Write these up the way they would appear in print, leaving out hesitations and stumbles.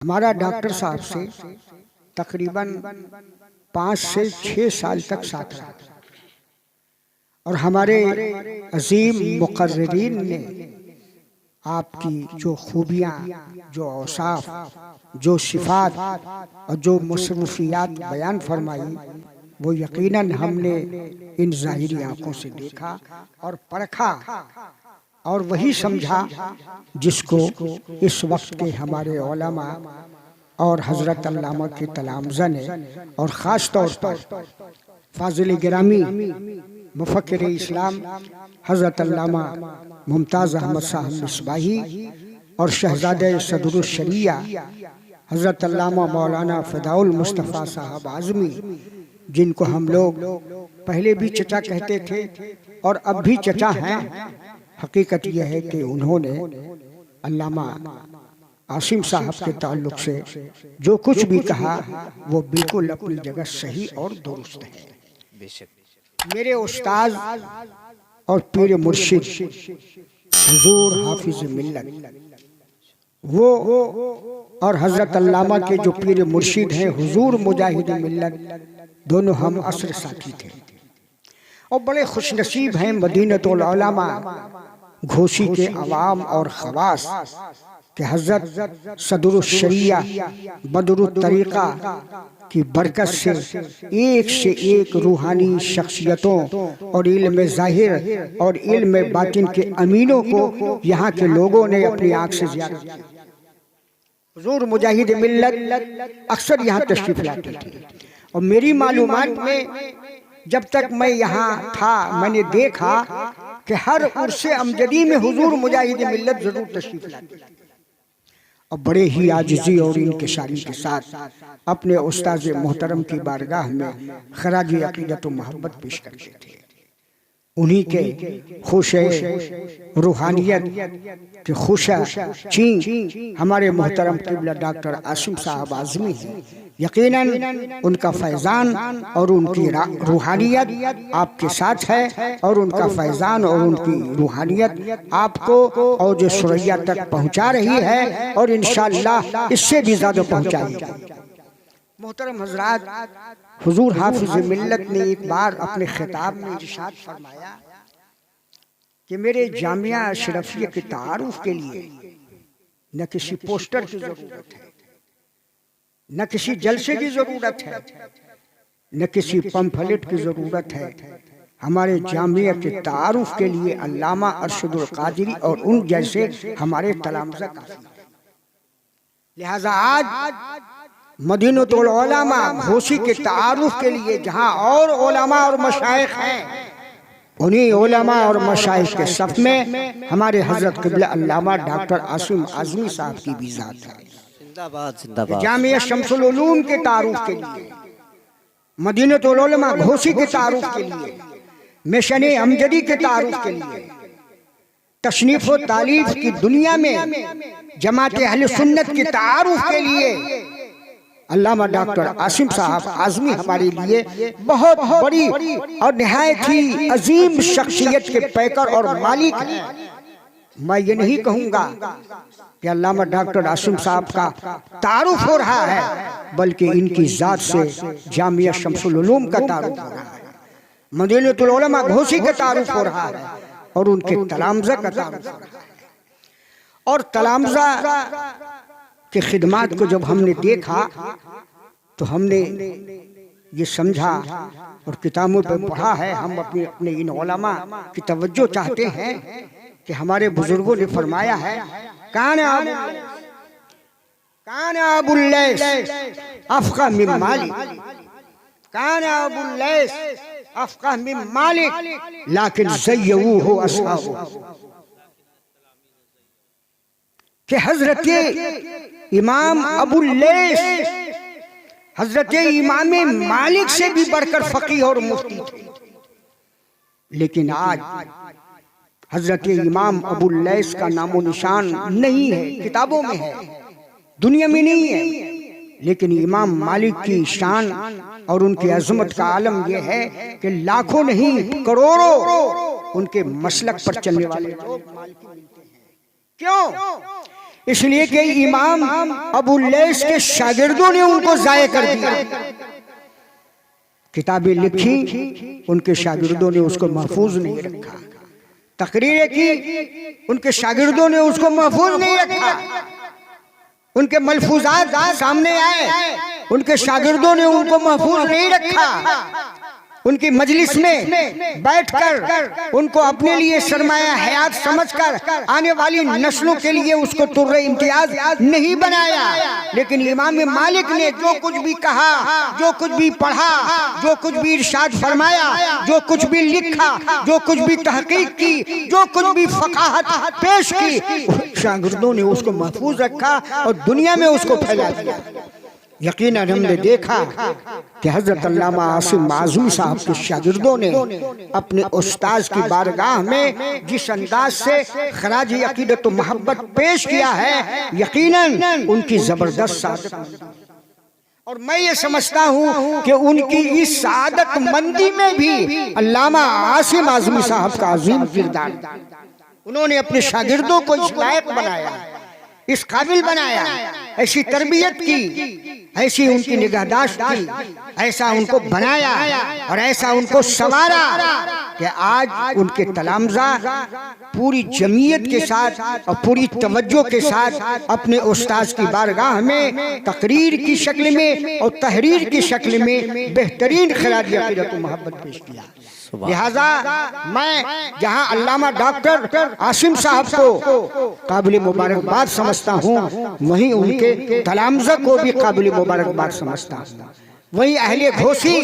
हमारा डॉक्टर साहब से तकरीबन 5 से 6 साल तक साथ रहा और हमारे अजीम मुकर्रिरीन ने आपकी जो खूबियाँ, जो औसाफ, जो सिफात और जो मुसर्रफियात बयान फरमाई वो यकीनन हमने इन ज़ाहिरी आँखों से देखा और परखा और वही समझा जिसको इस वक्त के हमारे उलमा और हज़रत अल्लामा के तलामज़ा ने और ख़ास तौर पर फाज़िल गिरामी मुफ़क्किर इस्लाम हज़रत अल्लामा मुमताज़ अहमद साहब मिसबाही और शहज़ादे सदरुल शरिया हज़रत अल्लामा मौलाना फ़िदाउल मुस्तफ़ा साहब आज़मी, जिनको हम लोग पहले भी चचा कहते थे और अब भी चचा हैं। हकीकत यह है कि उन्होंने अल्लामा आसिम साहब के ताल्लुक से जो कुछ भी कहा वो बिल्कुल अपनी जगह सही और दुरुस्त है। बेशक मेरे उस्ताद और पीर मुर्शिद हुजूर हाफिज मिल्लत वो और हजरत अल्लामा के जो पीर मुर्शिद हैं हुजूर मुजाहिद मिल्लत, दोनों हम असर साथी थे और बड़े खुशनसीब हैं मदीनतुल उलमा घोसी के अवाम और खवास कि हज़रत सदरुल शरिया बदरुल तरीक़ा की बरकत से एक रूहानी शख्सियतों और इल्म ज़ाहिर और इल्म बातिन के अमीनों को यहाँ के लोगों ने अपनी आँख से ज़ियारत किया। हुजूर मुजाहिद मिल्लत अक्सर यहाँ तशरीफ़ लाते थे और मेरी मालूमात में जब तक मैं यहाँ था मैंने देखा कि हर उर्से अमजदी में हुजूर मुजाहिद मिल्लत जरूर तशरीफ लाते और बड़े ही आजिज़ी और इंकिसारी के साथ अपने उस्ताद मोहतरम की बारगाह में खराज अक़ीदत व मोहब्बत पेश करते थे। उन्हीं के खुश रूहानियत के खुशा ची हमारे मोहतरम क़िबला डॉक्टर आसिम साहब आज़मी हैं। यकीनन उनका फैज़ान और उनकी रूहानियत आपके साथ है और उनका फैज़ान और उनकी रूहानियत आपको औज सुरैया तक पहुँचा रही है और इंशाअल्लाह इससे भी ज़्यादा पहुँचाएगी। मोहतरम हज़रात, हुजूर हाफिज़ मिल्लत ने एक बार अपने खिताब में इरशाद फरमाया कि मेरे जामिया अशरफिया के तारुफ के लिए न किसी पोस्टर की ज़रूरत है, न किसी जलसे की ज़रूरत है, न किसी पंफलेट की ज़रूरत है। हमारे जामिया के तारुफ के लिए अल्लामा अरशदुल क़ादिरी और उन जैसे हमारे तलामज़ा काफ़ी है। लिहाजा आज मदीनतुल उलमा घोसी के तारुफ के लिए जहाँ और उलमा और मशाइख हैं, उन्हीं उलमा और मशाइख के सफ में हमारे हज़रत क़िबला अल्लामा डॉक्टर आसिम आज़मी साहब की भी ज़ात है। जिंदाबाद जिंदाबाद। जामिया शम्सुल उलूम के तारुफ के लिए, मदीनतुल उलमा घोसी के तारुफ के लिए, मिशन अमजदी के तारुफ के लिए, तशनीफ व तालीफ की दुनिया में जमात अहले सुन्नत के तारुफ के लिए अल्लामा डॉक्टर आसिम साहब आज़मी हमारे लिए बहुत बड़ी और निहायत ही अजीम शख्सियत के पैकर और मालिक हैं। मैं ये नहीं कहूँगा कि अल्लामा डॉक्टर आसिम साहब का तारुफ हो रहा है, बल्कि इनकी ज़ात से जामिया शम्सुल उलूम का तारुफ हो रहा है, मदीनतुल उलमा घोसी का तारुफ हो रहा है और उनके तलामज़ा का तारुफ हो रहा है। और तलामज़ा की खिदमात को जब हमने देखा तो हमने ये समझा और किताबों पर पढ़ा है, हम अपने इन उलमा की तवज्जो चाहते हैं कि हमारे बुजुर्गों ने फरमाया है कान अबुल लैस अफ़क़ह मिन मालिक, कान अबुल लैस अफ़क़ह मिन मालिक लाकिन ज़य्यऊहु अस्हाबु, कि हज़रत इमाम अबुल लैस हज़रत इमाम मालिक से भी बढ़कर फ़क़ीह और मुफ्ती थे, लेकिन आज हज़रत इमाम अबुल लैस का नामो निशान नहीं है, किताबों में है, दुनिया में नहीं है, लेकिन इमाम मालिक की शान और उनकी अज़मत का आलम यह है कि लाखों नहीं करोड़ों उनके मसलक पर चलने वाले लोग मालिक मिलते हैं। क्यों? इसलिए कि इमाम अबू लैस के शागिर्दों ने उनको जाये कर दिया। किताबें लिखी, उनके शागिर्दों ने उसको महफूज नहीं रखा। तकरीरें की, उनके शागिर्दों ने उसको महफूज नहीं रखा। उनके मलफूजात सामने आए, उनके शागिर्दों ने उनको महफूज नहीं रखा। उनकी मजलिस में बैठकर उनको अपने लिए सरमाया हयात समझकर आने वाली नस्लों के लिए उसको तुर्रे इम्तियाज नहीं बनाया। लेकिन इमाम मालिक ने जो कुछ भी कहा, जो कुछ भी पढ़ा, जो कुछ भी इरशाद फरमाया, जो कुछ भी लिखा, जो कुछ भी तहकीक की, जो कुछ भी फकाहत पेश की, शागिर्दों ने उसको महफूज रखा और दुनिया में उसको फैला दिया। यकीनन हमने देखा कि हजरत अल्लामा आसिम आज़मी साहब के शागिर्दों ने अपने उस्ताद की बारगाह में जिस अंदाज से खराज अकीदत व मोहब्बत पेश किया है, यकीनन उनकी जबरदस्त सादत। और मैं ये समझता हूँ कि उनकी इस सादत मंदी में भी अल्लामा आसिम आज़मी साहब का अजीम किरदार। उन्होंने अपने शागिर्दों को इस लायक बनाया, इस काबिल बनाया, ऐसी तरबियत की, ऐसी उनकी निगाहदाश्त की, ऐसा उनको बनाया और ऐसा उनको संवारा कि आज उनके तलामजा पूरी जमीयत के साथ और पूरी तवज्जो के साथ अपने उस्ताद की बारगाह में तकरीर की शक्ल में और तहरीर की शक्ल में बेहतरीन खिराज अक़ीदत व मोहब्बत पेश किया। लिहाजा मैं जहां अल्लामा डॉक्टर आसिम साहब को काबिल मुबारकबाद समझता हूं, वहीं उनके तलामजा को भी काबिल मुबारकबाद समझता हूं। वहीं अहले घोसी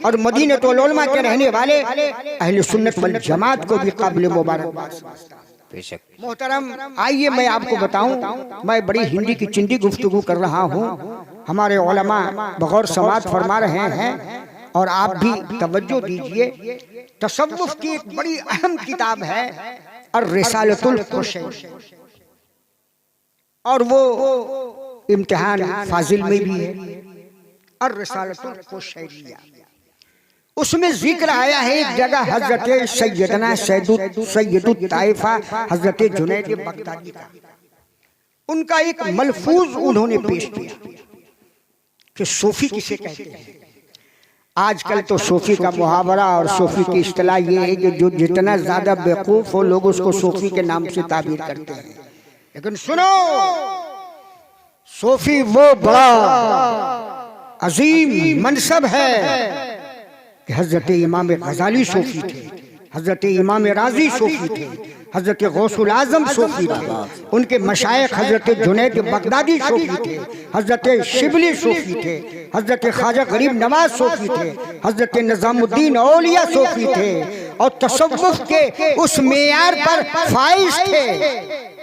और मदीनतुल उलमा के रहने वाले अहले सुन्नत वल जमात को भी काबिल मुबारकबाद समझता हूं। बेशक मोहतरम, आइए मैं आपको बताऊं, मैं बड़ी हिंदी की चिंदी गुफ्तगू कर रहा हूं। हमारे उलमा बगौर समात फरमा रहे हैं और आप भी तवज्जो दीजिए। तसव्वुफ की एक बड़ी अहम किताब है अर्रिसालतुल कुशैरी, और वो इम्तिहान फाजिल में भी है, अर्रिसालतुल कुशैरिया। उसमें जिक्र आया है एक जगह हजरत सैयदना सैयदुत ताइफा हजरत जुनैद बगदादी का, उनका एक मलफूज उन्होंने पेश किया कि सूफी किसे कहते हैं। आजकल तो सूफी का मुहावरा और सूफी की इस्तिलाह ये है कि जो जितना ज्यादा बेवकूफ हो लोग उसको सूफी के नाम से ताबीर करते हैं। लेकिन सुनो, सूफी वो बड़ा अजीम मनसब है कि हजरत इमाम गजाली सूफी थे, हजरत इमाम राजी सूफी थे, हजरत गौसुल आजम सूफी थे, उनके मशाइख हजरत जुनैद बगदादी सूफी थे, हजरत शिबली सूफी थे, हजरत ख्वाजा गरीब नवाज सूफी थे, हजरत निजामुद्दीन औलिया सूफी थे, और तसव्वुफ के उस मेयार पर फाइज थे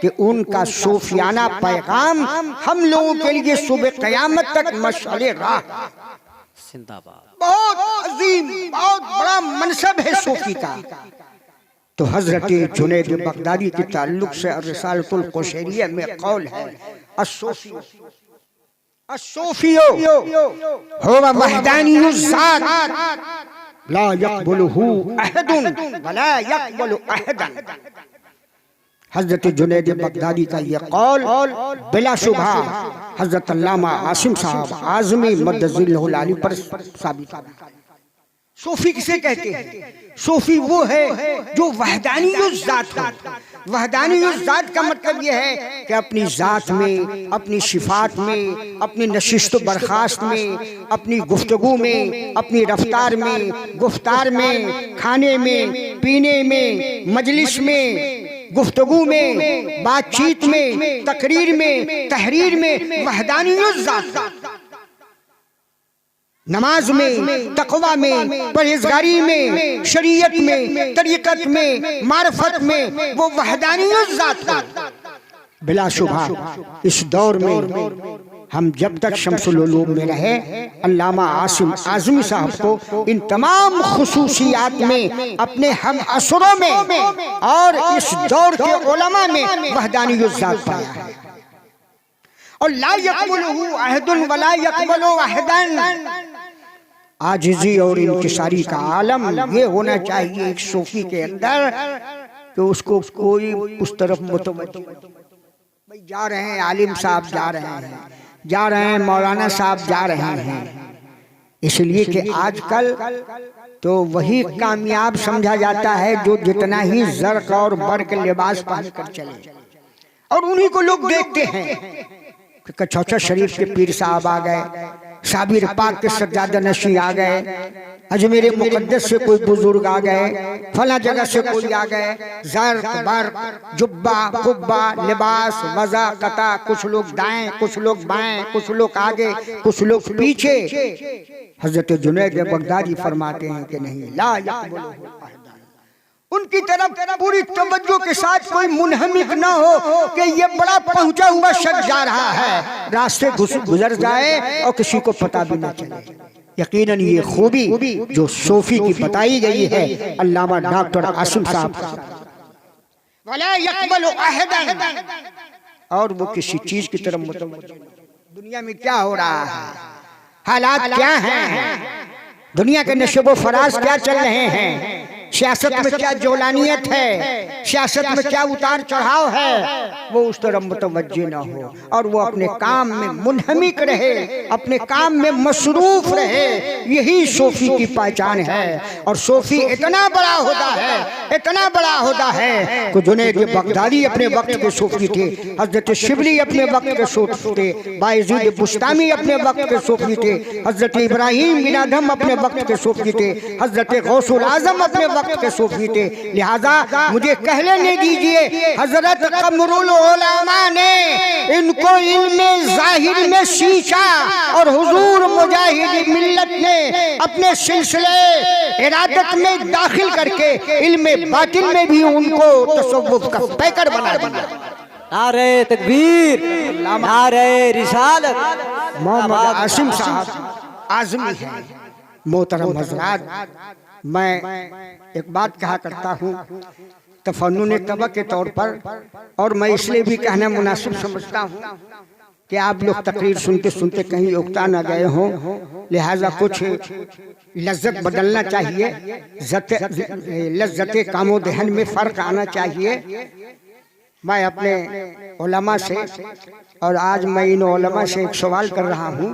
कि उनका सूफियाना पैगाम हम लोगों के लिए सुबह क़यामत तक मशअले राह। बहुत अजीम, बहुत बड़ा मनसब है सूफी का। तो हजरत जुनैद बगदादी के ताल्लुक से अर्रिसालतुल कुशैरिया में कौल है, अस्सूफियो हुवा वहदानियुज़ ज़ात ला यक़बलुहु अहदुन वला यक़बलु अहदन। हजरत जुनैद बगदादी का ये कौल बिलाशुबहा हजरत अल्लामा आसिम साहब आज़मी मद्दज़िल्लहुल आली पर साबित है। सूफी किसे कहते हैं? सूफी वो है जो वहदानियुज़ ज़ात हो। वहदानियुज़ ज़ात का मतलब ये है कि अपनी ज़ात में, अपनी शिफात में, अपनी नशिस्त बर्खास्त में, अपनी गुफ्तगू में, अपनी रफ्तार में, गुफ्तार में, खाने में, पीने में, मजलिस में, गुफ्तगू में, बातचीत में, तकरीर में, तहरीर में वहदानियुज़ ज़ात। नमाज में, तक़वा में, परहेज़गारी में, शरीयत में, तरीक़त में, मारफत में वो वहदानियुज़ ज़ात है। बिलाशुबहा इस दौर में हम जब तक शम्सुल उलूम में रहे, अल्लामा आसिम आज़मी साहब को इन तमाम खुसूसियात में अपने हम असरों में और इस दौर के उलमा में वहदानियुज़ ज़ात पाया है। और ला यक़बलुहु अहदुन वला यक़बलु अहदन, आजिज़ी और इंकिसारी का आलम ये होना चाहिए एक सूफी के अंदर कि उसको कोई उस तरफ मुतवज्जो। सूफी किसे कहते हैं? सूफी वो है जो वहदानियुज़ ज़ात हो। वहदानियुज़ ज़ात का मतलब ये है कि अपनी ज़ात में, अपनी शिफात में, अपनी गुफ्तगू में, अपनी रफ्तार में, गुफ्तार में, खाने में, पीने में, मजलिस में, गुफ्तार में, बातचीत में, तकरीर में, तहरीर में वहदानियुज़ ज़ात। नमाज में, भाई जा रहे हैं आलिम साहब, जा रहे हैं मौलाना साहब, जा रहे हैं, इसलिए कि आजकल तो वही कामयाब समझा जाता है जो जितना ही ज़र्क और बर्क लिबास पहन कर चले, और उन्हीं को लोग देखते हैं कि कचौचा शरीफ के पीर साहब आ गए, साबिर पाक के सज्जादा नशी आ गए, अजमेर मुकद्दस से कोई बुजुर्ग आ गए, फला जगह से कोई आ गए, ज़र्क बर्क जुब्बा कुब्बा लिबास वज़ा कता, कुछ लोग दाएं कुछ लोग बाएं, कुछ लोग आगे कुछ लोग पीछे। हजरत जुनैद बगदादी फरमाते हैं कि नहीं, ला यक़बलुहु अहद, उनकी तरफ पूरी तवज्जो के साथ कोई मुनहमिक ना हो कि ये बड़ा पहुंचा हुआ शख्स जा रहा है, रास्ते गुजर जाए और किसी को पता भी ना चले। यकीनन ये खूबी जो सूफी की बताई गई है अल्लामा डॉक्टर आसिम साहब, वला यक़बलु अहदन, और वो किसी चीज की तरफ मुतवज्जो। दुनिया में क्या हो रहा है, हालात क्या हैं, दुनिया के नशो फराज क्या चल रहे हैं, सियासत में क्या जोलानियत है, सियासत में क्या उतार चढ़ाव है, वो उस तरफ मुतवज्जो ना हो और वो अपने काम में मुनहमिक रहे, अपने काम में मसरूफ रहे। यही सूफी की पहचान है। और सूफी इतना बड़ा होता है, इतना बड़ा होता है कि जुनैद बगदादी अपने वक्त के सूफी थे, हजरत शिबली अपने वक्त के सूफी थे, बायजीद बुस्तामी अपने वक्त के सूफी थे, हजरत इब्राहिम बिन अदहम अपने वक्त के सूफी थे, हजरत गौसुल आजम अपने वक्त के सूफी थे। लिहाजा मुझे कह लेने दीजिए, हजरत कमरुल उलमा ने इनको इल्मे ज़ाहिर में सींचा और हुजूर मुजाहिद मिल्लत ने अपने सिलसिले इरादत में दाखिल करके इल्मे बातिन में भी उनको तसव्वुफ का पैकर बना दिया। नारे तकबीर, नारे रिसालत। मोहम्मद आसिम साहब आज़मी हैं। मोहतरम हज़रात, मैं एक बात कहा करता हूँ तफन्नुन तबक़ के तौर पर, और मैं इसलिए भी कहना मुनासिब समझता हूँ कि आप लोग तकरीर सुनते सुनते कहीं उकता न गए हों, लिहाजा कुछ लज्जत बदलना चाहिए, लज्जत कामो दहन में फ़र्क आना चाहिए। मैं अपने उलमा से, और आज मैं इन उलमा से एक सवाल कर रहा हूँ,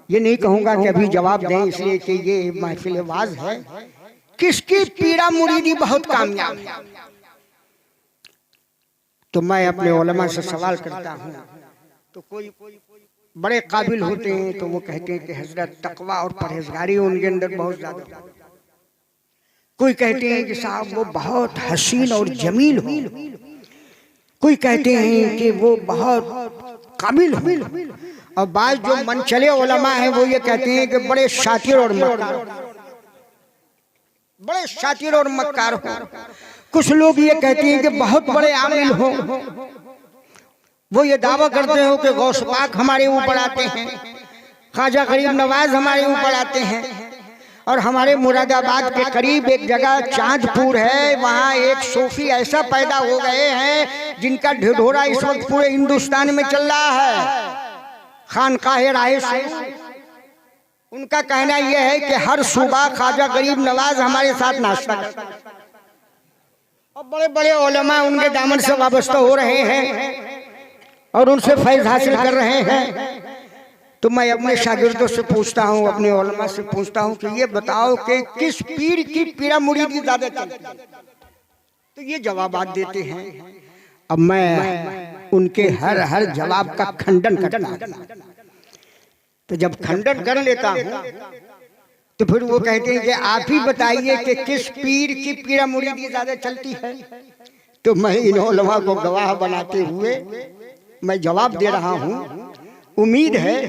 ये नहीं कहूँगा कि अभी जवाब दें इसलिए कि ये महफिल वाज़ है, किसकी पीरा मुरीदी बहुत कामयाब है? तो मैं अपने उलमा से सवाल करता हूँ, तो कोई बड़े काबिल होते हैं तो वो कहते हैं कि हजरत तकवा और परहेजगारी उनके अंदर बहुत ज्यादा, कोई कहते हैं कि साहब वो बहुत हसीन और जमील हो, कोई कहते हैं कि वो बहुत काबिल हो, और बाज जो मन चले उलमा हैं वो ये कहते हैं कि बड़े शातिर और मक्कार, बड़े शातिर और मक्कार हो। कुछ लोग ये कहते हैं कि बहुत बड़े आमिल हो, वो ये दावा करते हो कि गौस पाक हमारे ऊपर आते हैं, ख्वाजा गरीब नवाज हमारे ऊपर आते हैं, और हमारे मुरादाबाद के करीब एक जगह चांदपुर है, वहाँ एक सूफी ऐसा पैदा हो गए हैं जिनका ढिढोरा इस वक्त पूरे हिंदुस्तान में चल रहा है, खानकाह राहे सूफ। उनका कहना यह है कि हर सुबह ख्वाजा गरीब नवाज हमारे साथ नाश्ता करता है, और बड़े बड़े उलमा उनके दामन से वाबस्ता हो रहे हैं और उनसे फैज़ हासिल कर रहे हैं। तो मैं अपने शागिर्दों से पूछता हूँ, अपने उलमा से पूछता हूँ कि ये बताओ कि किस पीर की पीरा मुरीदी ज़्यादा चलती है? तो ये जवाबात देते हैं। अब मैं उनके हर जवाब का खंडन करता हूँ। तो जब खंडन कर लेता हूँ तो फिर वो कहते हैं कि आप ही बताइए कि किस पीर की पीरा मुरीदी ज़्यादा चलती है? तो मैं इन उलमा को गवाह बनाते हुए मैं जवाब दे रहा हूँ। उम्मीद है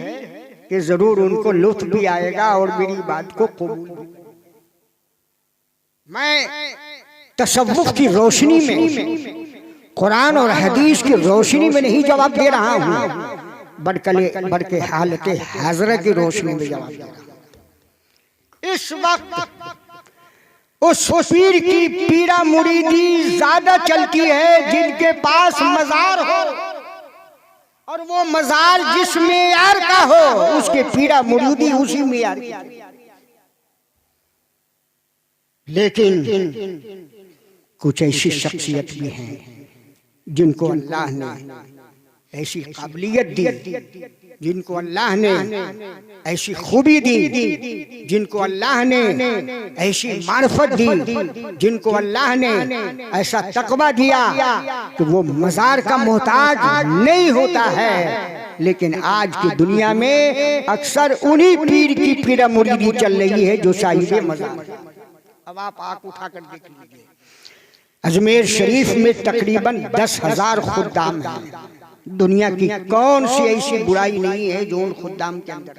कि जरूर उनको लुत्फ भी आएगा और मेरी बात को कबूल भी। मैं तसव्वुफ की रोशनी में, कुरान और हदीस की रोशनी में नहीं जवाब दे रहा हूँ, बल्कि हालत हाज़िरा की रोशनी में जवाब दे रहा हूँ। इस वक्त उस पीर की पीरा मुरीदी ज्यादा चलती है जिनके पास मजार हो, और वो मजार जिस मेयार का हो उसके पीरा मुरीदी उसी मेयार की। लेकिन कुछ ऐसी शख्सियत भी हैं जिनको अल्लाह ने ऐसी काबिलियत दी जिनको अल्लाह ने, ऐसी खूबी दी जिनको अल्लाह ने, ऐसी मार्फत दी जिनको अल्लाह ने, ऐसा तकवा दिया कि वो मजार का मोहताज नहीं होता है। लेकिन आज की दुनिया में अक्सर उन्हीं पीर की पीरा मुरीदी चल रही है जो साहिब मजार। अब आप आंख उठाकर देख लीजिए, अजमेर शरीफ में तकरीबन 10,000 खुद्दाम हैं। दुनिया की कौन सी ऐसी बुराई नहीं है जो उन खुद्दाम के अंदर,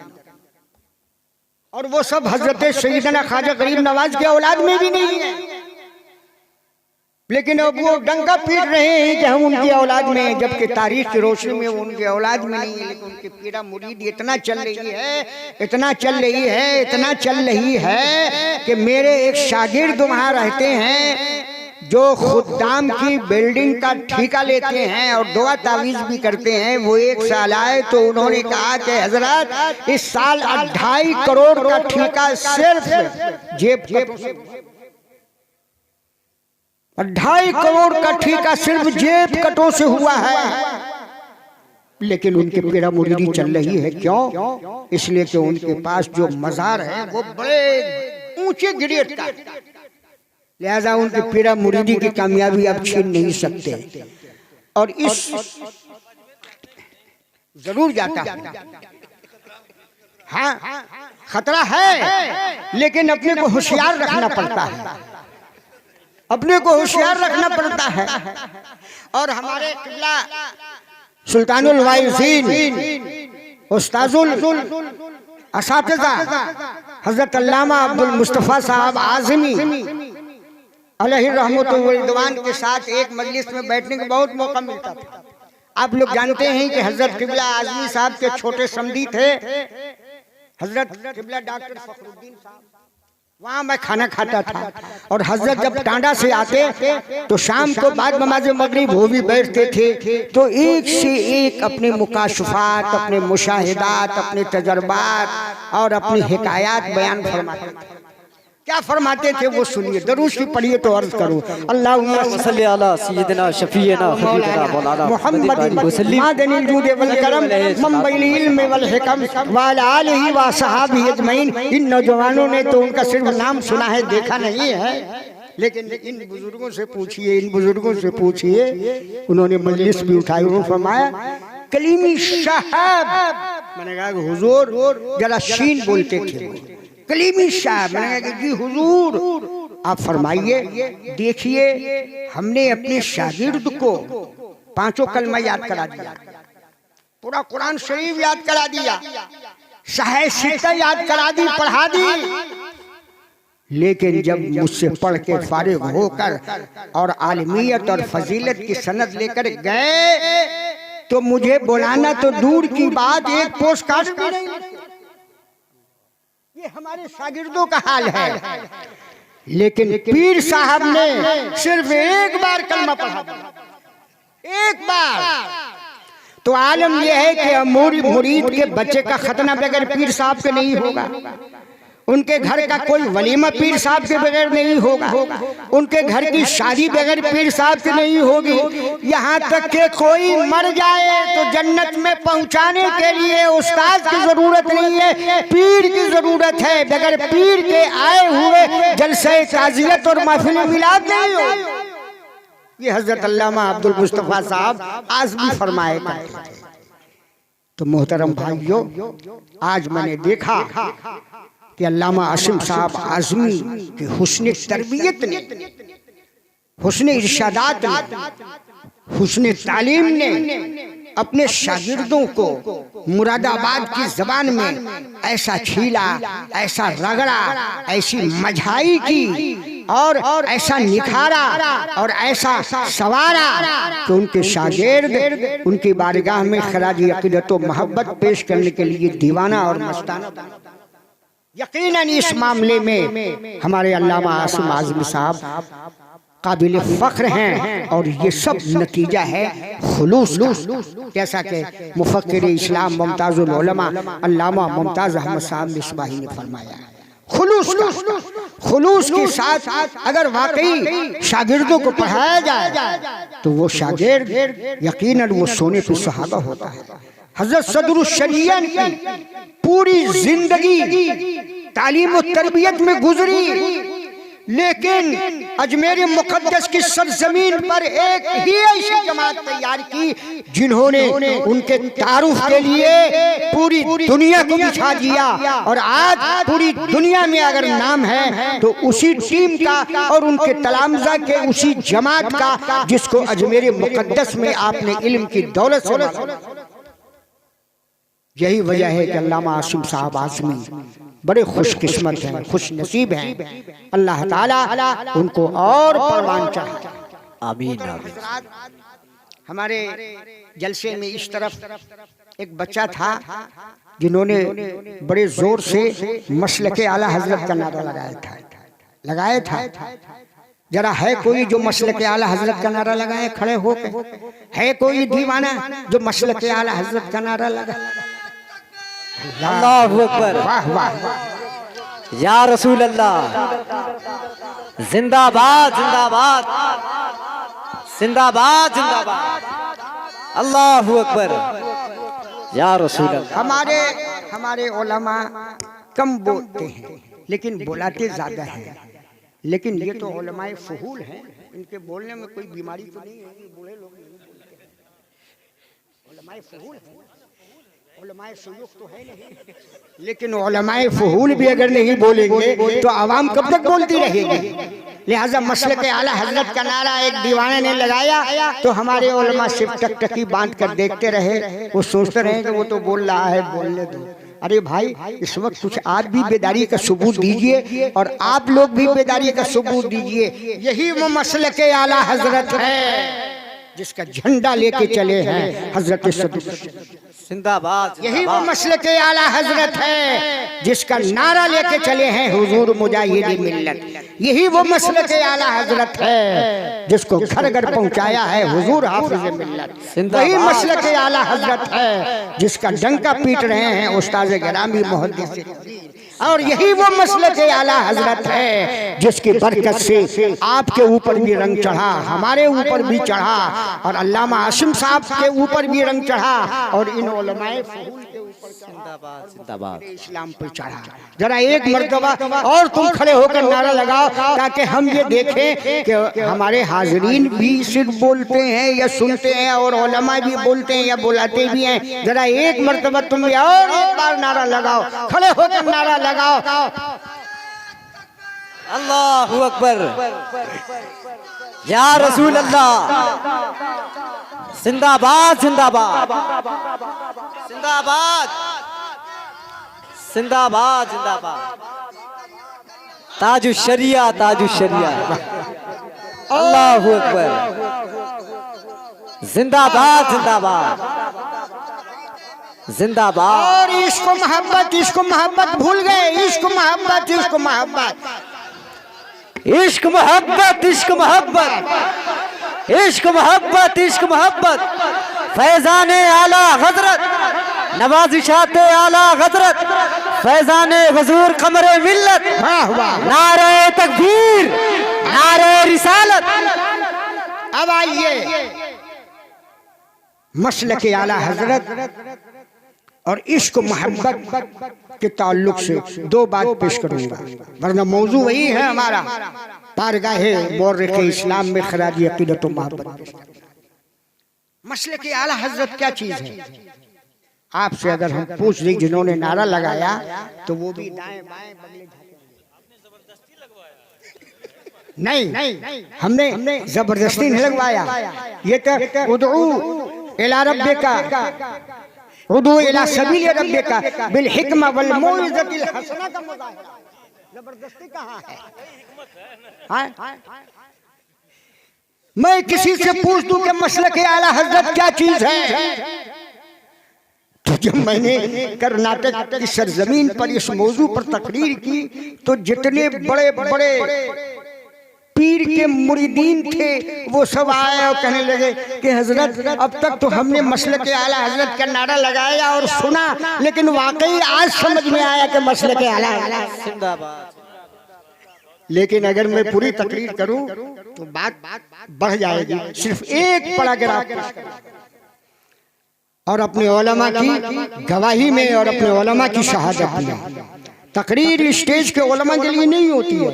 और वो सब हजरत सैयदना ख्वाजा गरीब नवाज के औलाद में भी नहीं है। लेकिन अब वो डंका पीट रहे हैं कि हम उनकी औलाद में हैं, जबकि तारीख की रोशनी में वो उनके औलाद में नहीं है। लेकिन उनकी पीरा मुरीद इतना चल रही है, इतना चल रही है, इतना चल रही है कि मेरे एक शागिर्द वहां रहते हैं जो खुद्दाम की बिल्डिंग का ठेका लेते हैं और दुआ तावीज भी करते हैं। वो एक साल आए तो उन्होंने कहा कि हजरत इस साल 2.5 करोड़ का ठेका सिर्फ जेब 2.5 करोड़ का ठेका सिर्फ जेब कटों से हुआ है। लेकिन उनके पीरा मुरीदी चल रही है। क्यों? इसलिए कि उनके पास जो मजार है वो बड़े ऊंचे ग्रेड का, लिहाजा उनकी पीरा मुरीदी की कामयाबी आप छीन नहीं सकते। और इस जरूर जाता है, हाँ खतरा है, लेकिन अपने को होशियार रखना पड़ता है, अपने को होशियार रखना पड़ता है। और हमारे किबला सुल्तानुल वाइज़ीन उस्ताजुल असातिज़ा हजरत अल्लामा अब्दुल मुस्तफ़ा साहब आज़मी अलैहि रहमतुल्लाह व रिदवान के साथ एक मजलिस में बैठने का बहुत मौका मिलता था। आप लोग जानते हैं कि हजरत किबला आज़मी साहब के छोटे समधी थे हजरत किबला डॉक्टर फखरुद्दीन साहब। वहाँ मैं खाना खाता था और हजरत जब टांडा से आते तो शाम को बाद नमाज मगरिब वो भी बैठते थे। तो एक से एक अपने मुकाशफात, अपने मुशाहिदात, अपने तजर्बात और अपनी हिकायात बयान फरमाते थे। क्या फरमाते थे वो सुनिए, दरूद की पढ़िए तो अर्ज करो। अल्लाहुम्मा सल्ली अला सय्यिदिना शफीना हबीबना मौलाना मुहम्मदिन मादनिल जूद वल करम मंबइल इल्म वल हिकम व अला आलिहि व सहाबी अजमईन। इन नौजवानों ने तो उनका सिर्फ नाम सुना है, देखा नहीं है। लेकिन इन बुजुर्गों से पूछिए, इन बुजुर्गों से पूछिए, उन्होंने मजलिस भी उठाई। उन्होंने फरमाया कलीमी साहब, मैंने कहा हुजूर जरा शीन बोलते थे, कलीमी साहब, मैंने कहा जी हुजूर आप फरमाइए। देखिए हमने अपने शागिर्द को 5 कलमा याद करा दिया, पूरा कुरान शरीफ याद करा दिया, सही सिक्का याद करा दी, पढ़ा दी। लेकिन जब मुझसे पढ़ के फारिग होकर और आलमियत और फजीलत की सनद लेकर गए तो मुझे बुलाना तो दूर की बात, एक पोस्ट कार्ड भी नहीं। ये हमारे शागिर्दों का हाल है। लेकिन पीर साहब ने सिर्फ एक बार कलमा पढ़ा, एक बार। तो आलम यह है कि मुरीद के बच्चे का खतना बगैर पीर साहब के नहीं होगा, उनके घर का कोई वलीमा पीर साहब के बगैर नहीं होगा, उनके घर की शादी बगैर पीर साहब के नहीं होगी। यहाँ तक कि कोई मर जाए तो जन्नत में पहुँचाने के लिए उस्ताद की जरूरत नहीं है, पीर की जरूरत है। बगैर पीर के आए हुए जलसे ताज़ियत और महफिल मिलाद नहीं हो। ये हजरत अल्लामा अब्दुल मुस्तफ़ा साहब आज भी फरमाए। तो मोहतरम भाइयों, आज मैंने देखा कि अल्लामा आसिम साहब आज़मी के हुस्न तरबियत ने, हुस्न इरशादात ने, हुस्न तालीम ने अपने शागिर्दों को मुरादाबाद की जबान में ऐसा छीला, ऐसा रगड़ा, ऐसी मझाई की और ऐसा निखारा और ऐसा सवारा कि उनके शागिर्द उनकी बारगाह में खराज अक़ीदत व मोहब्बत पेश करने के लिए दीवाना और मस्ताना। यकीनन इस मामले में हमारे अल्लामा आसिम आज़मी साहब काबिल फ़ख्र हैं और ये सब नतीजा है खुलूस का। जैसा कि मुफ़क्किर इस्लाम मुमताज़ुल उलमा अल्लामा मुमताज़ अहमद साहब मिसबाही ने फरमाया, खुलूस के साथ अगर वाकई शागिर्दों को पढ़ाया जाए तो वो शागिर्द यकीनन वो सोने पे सुहागा होता है। हजरत सदरुल शरीयत की पूरी जिंदगी तालीम और तरबियत में गुजरी, लेकिन अजमेर मुकद्दस की सरजमीन पर एक ही ऐसी जमात तैयार की जिन्होंने उनके तारुफ के लिए पूरी दुनिया को बिछा दिया। और आज पूरी दुनिया में अगर नाम है तो उसी टीम का और उनके तलामजा के उसी जमात का जिसको अजमेर मुकद्दस में आपने इल्म की दौलत से। यही वजह है कि अल्लामा आसिम साहब आज़मी बड़े खुशकिस्मत हैं, खुश नसीब हैं। अल्लाह ताला उनको और परवान चढ़ाए। आमीन आमीन। हमारे जलसे में इस तरफ एक बच्चा था जिन्होंने बड़े जोर से मसलके आला हजरत का नारा लगाया था। जरा है कोई जो मसलके आला हजरत का नारा लगाए खड़े होकर? है कोई दीवाना जो मसलके आला हजरत का नारा लगाए? अल्लाहु अकबर। वाह वाह या रसूल अल्लाह, जिंदाबाद जिंदाबाद जिंदाबाद जिंदाबाद। अल्लाहु अकबर या रसूल अल्लाह। हमारे उलमा कम बोलते हैं लेकिन बुलाते ज्यादा हैं। लेकिन ये तो उलमाए फहूल हैं, इनके बोलने में कोई बीमारी तो नहीं है। बूढ़े लोग नहीं बोलते, उलमाए फहूल हैं। उलमाए सुयूख तो है नहीं, लेकिन उलमाए फहूल भी अगर नहीं बोलेंगे तो आवाम कब तक बोलती रहेगी। लिहाजा मसलके आला हजरत का नारा एक दीवाने ने लगाया तो हमारे उलमा सिर्फ टकटकी बांध कर देखते रहे। वो सोचते रहे कि वो तो बोल रहा है, बोलने दो। अरे भाई, इस वक्त कुछ आप भी बेदारी का सबूत दीजिए और आप लोग भी बेदारी का सबूत दीजिए। यही वो मसलके आला हजरत है जिसका झंडा लेके चले हैं हजरत जिंदाबाद। यही वो मसलके आला हजरत है जिसका नारा लेके चले हैं हुजूर मुजाहिदी मिल्लत। यही वो मसलके आला हजरत है जिसको घर घर पहुंचाया है हुजूर हाफिज मिल्लत। वही मसलके आला हजरत है जिसका डंका पीट रहे हैं उस्ताद गिरामी मुहद्दिस। और यही वो मसलके आला हजरत है जिसकी बरकत से आपके ऊपर भी रंग चढ़ा, हमारे ऊपर भी चढ़ा, और अल्लामा आसिम साहब के ऊपर भी रंग चढ़ा, और इन उलमाए फहूल के ऊपर जिंदाबाद जिंदाबाद इस्लाम पर चढ़ा। जरा एक मर्तबा और तुम खड़े होकर नारा लगाओ ताकि हम ये देखें कि हमारे हाजरीन भी सिर्फ बोलते हैं या सुनते हैं और उलमा भी बोलते हैं या बुलाते भी हैं। जरा एक मर्तबा तुम भी और एक बार नारा लगाओ, खड़े होकर नारा लगाओ। अल्लाहु अकबर या रसूल अल्लाह। जिंदाबाद जिंदाबाद जिंदाबाद जिंदाबाद जिंदाबाद। ताजु शरिया ताजु शरिया। अल्लाहु अकबर। जिंदाबाद जिंदाबाद जिंदाबाद। और इश्क मोहब्बत भूल गए। इश्क मोहब्बत इश्क मोहब्बत इश्क मोहब्बत इश्क मोहब्बत इश्क मोहब्बत इश्क मोहब्बत। फैजाने आला हजरत नवाजिशाते आला हजरत फैजाने हुजूर कमरे मिल्लत। नारे तकबीर नारे रिसालत। अब आइए मसलके आला हजरत और इश्क मोहब्बत के ताल्लुक से दो बात पेश करूंगा, वरना मौजू वही है हमारा बारगाहे मौर्रिख़ इस्लाम में खराज अक़ीदत व मोहब्बत। मसलके आला हजरत क्या चीज है? आपसे अगर हम पूछ दें जिन्होंने नारा लगाया तो वो भी दाएं बाएं बगले नहीं, हमने जबरदस्ती नहीं लगवाया। ये तो उदऊ इला रब्बिका उदू इला सबील रब्बिका बिल हिक्मा वल मौइज़तिल हसना का मुज़ाहिरा। जबरदस्ती कहाँ है? मैं किसी से पूछ दूं कि मसलके आला हजरत क्या चीज है, तो जब मैंने कर्नाटक की सरजमीन पर इस मौजू पर तकरीर की तो जितने बड़े बड़े पीर के मुरीदीन थे, वो सब आए और कहने लगे कि हजरत अब तक तो हमने मसलक आला हजरत का नारा लगाया और सुना, लेकिन वाकई आज समझ में आया कि मसलक आला जिंदाबाद। लेकिन अगर मैं पूरी तकरीर करूं तो बात बढ़ जाएगी। सिर्फ एक पैराग्राफ और अपने उलमा की गवाही में और अपने उलमा की शहादत में। तकरीर स्टेज के उलमा के लिए नहीं होती है,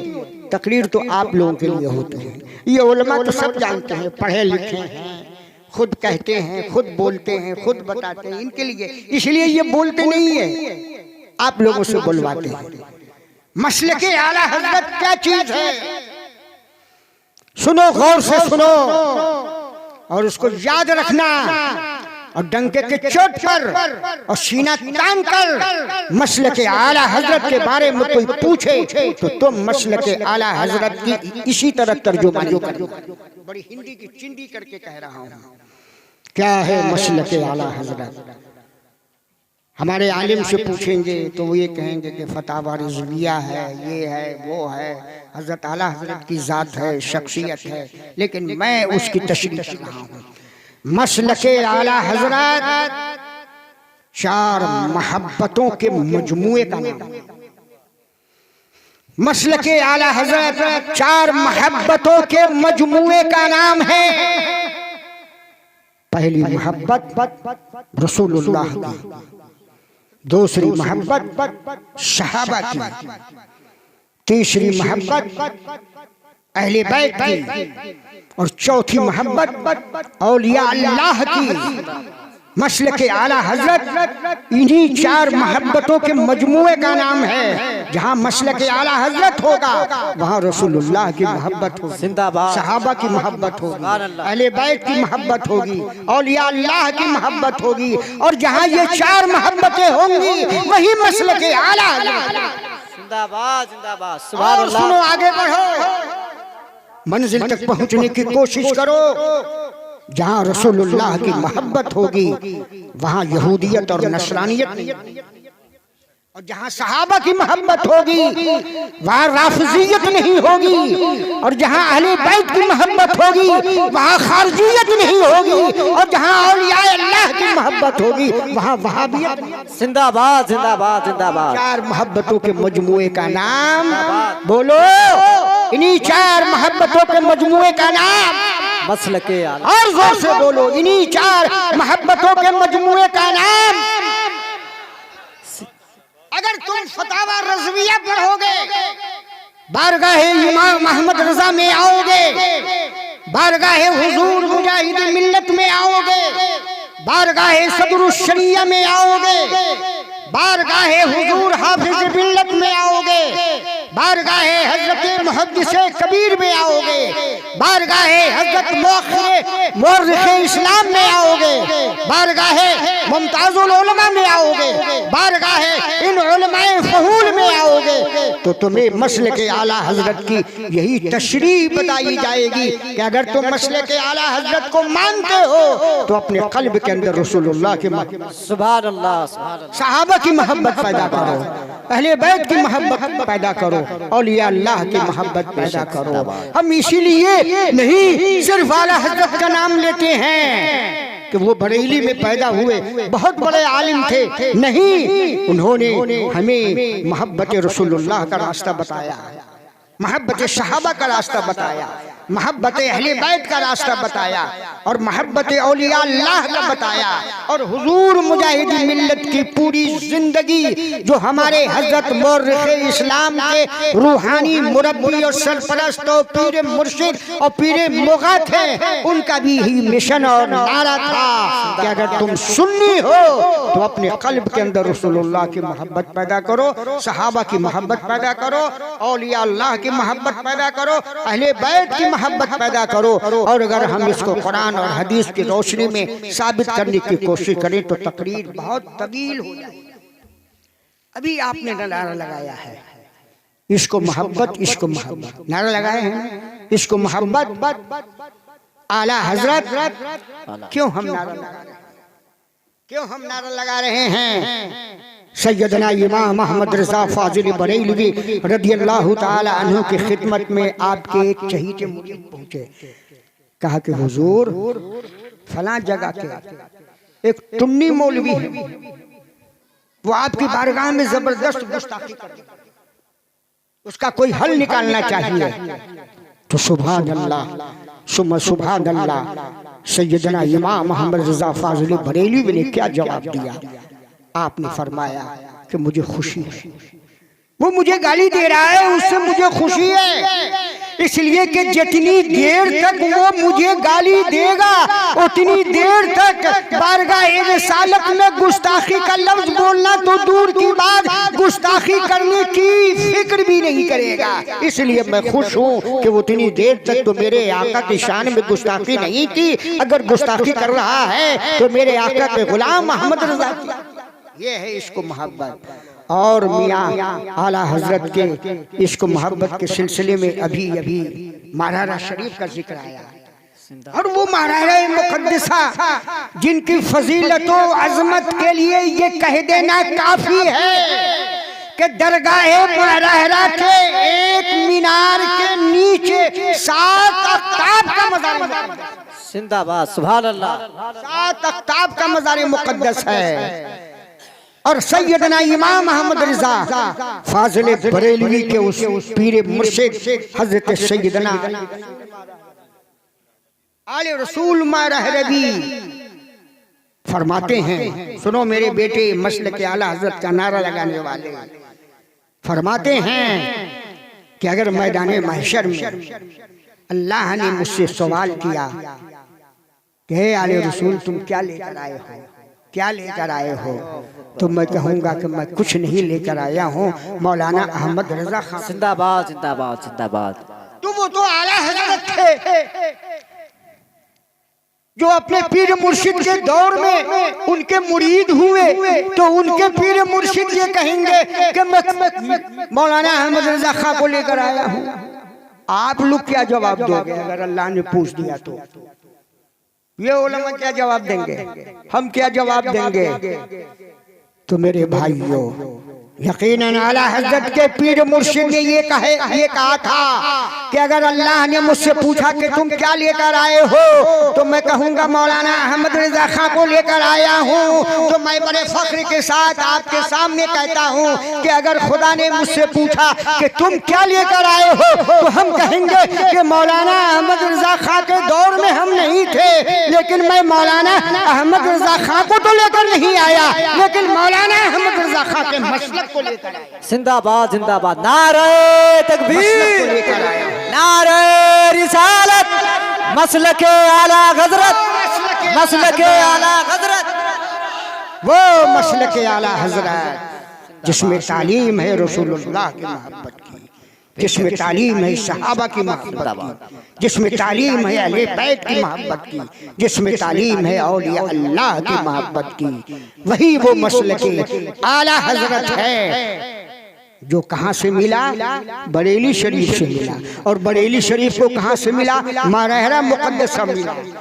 तकरीर तो आप लोगों के लिए होती है। ये उलमा तो सब जानते हैं, पढ़े लिखे हैं, खुद कहते हैं, खुद बोलते हैं, खुद बताते हैं, इनके लिए इसलिए ये बोलते नहीं है, आप लोगों से बुलवाते हैं। मसलके आला हजरत क्या चीज है, सुनो, गौर से सुनो और उसको याद रखना। और डंके के चोट पर और सीना तान कर मसलके आला हजरत के बारे में कोई पूछे तो तुम मसलके आला हजरत की इसी तरह तर्जुमानी करो। बड़ी हिंदी की चिंदी करके कह रहा हूँ। क्या है मसलके आला हजरत? हमारे आलिम से पूछेंगे तो वो ये कहेंगे कि फतावा रिजविया है, ये है, वो है, हजरत आला हजरत की जात है, शख्सियत है, लेकिन मैं उसकी तशरीह कर रहा हूँ। मसलके आला हजरत चार मोहब्बतों के मजमूए का नाम। मसलके आला हजरत चार मोहब्बतों के मजमूए का नाम है। पहली मोहब्बत रसूलुल्लाह की, दूसरी मोहब्बत सहाबा की, तीसरी मोहब्बत अहले बैत की और चौथी मोहब्बत औलिया अल्लाह की। मसलके आला हजरत इन्हीं चार मोहब्बतों के मजमूए का नाम है। जहाँ मसलके आला हजरत होगा वहाँ रसूलुल्लाह की मोहब्बत होगी, जिंदाबाद। सहाबा की मोहब्बत होगी, अहले बैत की मोहब्बत होगी, औलिया अल्लाह की मोहब्बत होगी। और जहाँ ये चार मोहब्बतें होंगी वही मसलके आला हजरत। जिंदाबाद जिंदाबाद। और सुनो, आगे बढ़ो, मंजिल तक पहुंचने की कोशिश करो। जहां रसूलुल्लाह की मोहब्बत होगी वहां यहूदियत और नसरानियत नहीं, और जहां सहाबा की मोहब्बत होगी वहां राफिजियत नहीं होगी, और जहां अहले बैत की मोहब्बत होगी वहां खारजियत नहीं होगी, और जहां औलिया अल्लाह की मोहब्बत होगी वहां वहाबियत। जिंदाबाद जिंदाबाद जिंदाबाद। चार मोहब्बतों के मजमूए का नाम बोलो, इन्हीं चार मोहब्बतों के मजमूए का नाम मसलके आला। और जोर से बोलो, इन्हीं चार मोहब्बतों के मजमूए का नाम। अगर तुम फतावा रज़विया पढ़ोगे, बारगाहे इमाम अहमद रजा में आओगे, बारगाहे हुजूर मुजाहिद मिल्लत में आओगे, बारगाहे सदरुश शरिया में आओगे, बारगाहे हुजूर हाफिज मिल्लत में आओगे, बारगाहे हजरत मुहद्दिस कबीर में आओगे, बारगाहे हजरत मुअर्रिख़ इस्लाम में आओगे, बारगाहे मुमताजुल उलमा में आओगे, बारगाहे इन उलमाए फहूल में आओगे, तो तुम्हें मसलके आला हजरत की यही तशरीह बताई जाएगी कि अगर तुम मसलके आला हजरत को मानते हो तो अपने कल्ब के अंदर रसूलुल्लाह की सुभान अल्लाह, सहाबा की मोहब्बत पैदा करो, अहले बैत की मोहब्बत पैदा करो, औलिया अल्लाह की मोहब्बत पैदा करो। हम इसीलिए नहीं सिर्फ आला हजरत का नाम लेते हैं कि वो बरेली में पैदा हुए, बहुत बड़े आलिम थे, नहीं, उन्होंने हमें मोहब्बत रसूलुल्लाह का रास्ता बताया, मोहब्बत सहाबा का रास्ता बताया, मोहब्बत अहले बैत का रास्ता बताया, और मोहब्बत औलिया अल्लाह का बताया, और हुजूर मुजाहिद मिल्लत की पूरी जिंदगी जो हमारे हजरत मुअर्रिख़ इस्लाम के रूहानी मुरब्बी और सरपरस्त और पीर मुर्शिद और पीर मुग़ा थे, उनका भी ही मिशन और नारा था कि अगर तुम सुन्नी हो तो अपने कल्ब के अंदर रसूलुल्लाह की मोहब्बत पैदा करो, सहाबा की मोहब्बत पैदा करो, औलिया अल्लाह की मोहब्बत पैदा करो, अहले बैत की मोहब्बत पैदा करो। और अगर हम इसको कुरान और हदीस की रोशनी में साबित करने की कोशिश करें तो तकरीर बहुत तवील हो जाएगी। अभी आपने नारा लगाया है इसको मोहब्बत, इसको मोहब्बत, नारा लगाए हैं इसको मोहब्बत आला हजरत। क्यों हम नारा लगा रहे हैं? क्यों हम नारा लगा रहे हैं? सैयदना इमाम अहमद रज़ा फाजिल बरेलवी रदियल्लाहु ताला अन्हु की खिदमत में आपके एक चहीते मुरीद पहुंचे। कहा कि हुजूर फलां जगह के एक टुन्नी मौलवी है, वो आपकी बारगाह में जबरदस्त गुस्ताखी कर रहा है, उसका कोई हल निकालना चाहिए। तो सुभान अल्लाह सुम्मा सुभान अल्लाह, सैयदना इमाम अहमद रज़ा फाजिल बरेलवी ने क्या जवाब दिया? आपने फरमाया कि मुझे खुशी है, वो मुझे गाली दे रहा है, उससे मुझे खुशी है, इसलिए कि जितनी देर तक वो मुझे गाली देगा उतनी देर तक बारगाह रिसालत में गुस्ताखी का लफ्ज बोलना तो दूर की बात, गुस्ताखी करने की फिक्र भी नहीं करेगा। इसलिए मैं खुश हूँ कि वो उतनी देर तक तो मेरे आका की शान में गुस्ताखी नहीं की, अगर गुस्ताखी कर रहा है तो मेरे आका के गुलाम अहमद रज़ा की। ये है इश्क मोहब्बत। और मियाँ आला हजरत के इश्क मोहब्बत के सिलसिले में अभी अभी महारारा शरीफ का जिक्र आया, और वो महारारा मुकद्दसा जिनकी फजीलतों अजमत के लिए ये कह देना काफी है कि दरगाह महारारा के एक मीनार के नीचे 7 अख्ताब का मज़ार, जिंदाबाद सुभान अल्लाह, 7 अख्ताब का मज़ार मुकद्दस है। और सैयदना इमाम अहमद रज़ा फाजिल बरेलवी के उस पीर मुर्शिद हजरत सैयदना आले रसूल महरबी फरमाते हैं, सुनो मेरे बेटे मसलक आला हजरत का नारा लगाने वाले, फरमाते हैं कि अगर मैदान महशर में अल्लाह ने मुझसे सवाल किया कि हे आले रसूल तुम क्या लेकर आए हो, क्या लेकर आए हो, तो मैं कहूंगा कि मैं कुछ नहीं लेकर आया हूँ, मौलाना अहमद रज़ा खान जिंदाबाद जिंदाबाद जिंदाबाद। तो वो तो आला हजरत थे जो अपने पीर मुर्शिद के दौर में उनके मुरीद हुए, तो उनके पीर मुर्शिद ये कहेंगे कि मैं मौलाना अहमद रज़ा खान को लेकर आया हूँ। आप लोग क्या जवाब दोगे अगर अल्लाह ने पूछ दिया तो? ये उलमा क्या जवाब देंगे, हम क्या जवाब देंगे? तो मेरे भाइयों, यकीनन आला हजरत के पीर मुर्शिद ने ये कहा था कि अगर अल्लाह ने मुझसे पूछा कि तुम क्या लेकर आए हो, तो मैं कहूंगा मौलाना अहमद रज़ा खान को लेकर आया हूँ। तो मैं बड़े फख्र के साथ आपके सामने कहता हूँ कि अगर खुदा ने मुझसे पूछा कि तुम क्या लेकर आए हो, तो हम कहेंगे कि मौलाना अहमद रज़ा खान के दौर में हम नहीं थे, लेकिन मैं मौलाना अहमद रज़ा खान को तो लेकर नहीं आया, लेकिन मौलाना अहमद रज़ा खान के मसलक को लेकर आया। जिंदाबाद जिंदाबाद, नारे तकबीर, नारे रिसालत, मसलके आला हजरत, मसलके आला हजरत, वो मसलके आला हजरत जिसमें तालीम है रसूलुल्लाह की मोहब्बत की, जिसमें तालीम है सहाबा की मोहब्बत की, जिसमें तालीम है अहले बैत की मोहब्बत की, जिसमें तालीम है औलिया अल्लाह की मोहब्बत की, वही वो मसलके आला हजरत है जो कहाँ से मिला? बरेली शरीफ से मिला। और बरेली शरीफ को कहाँ से मिला? महारारा मुकद्दसा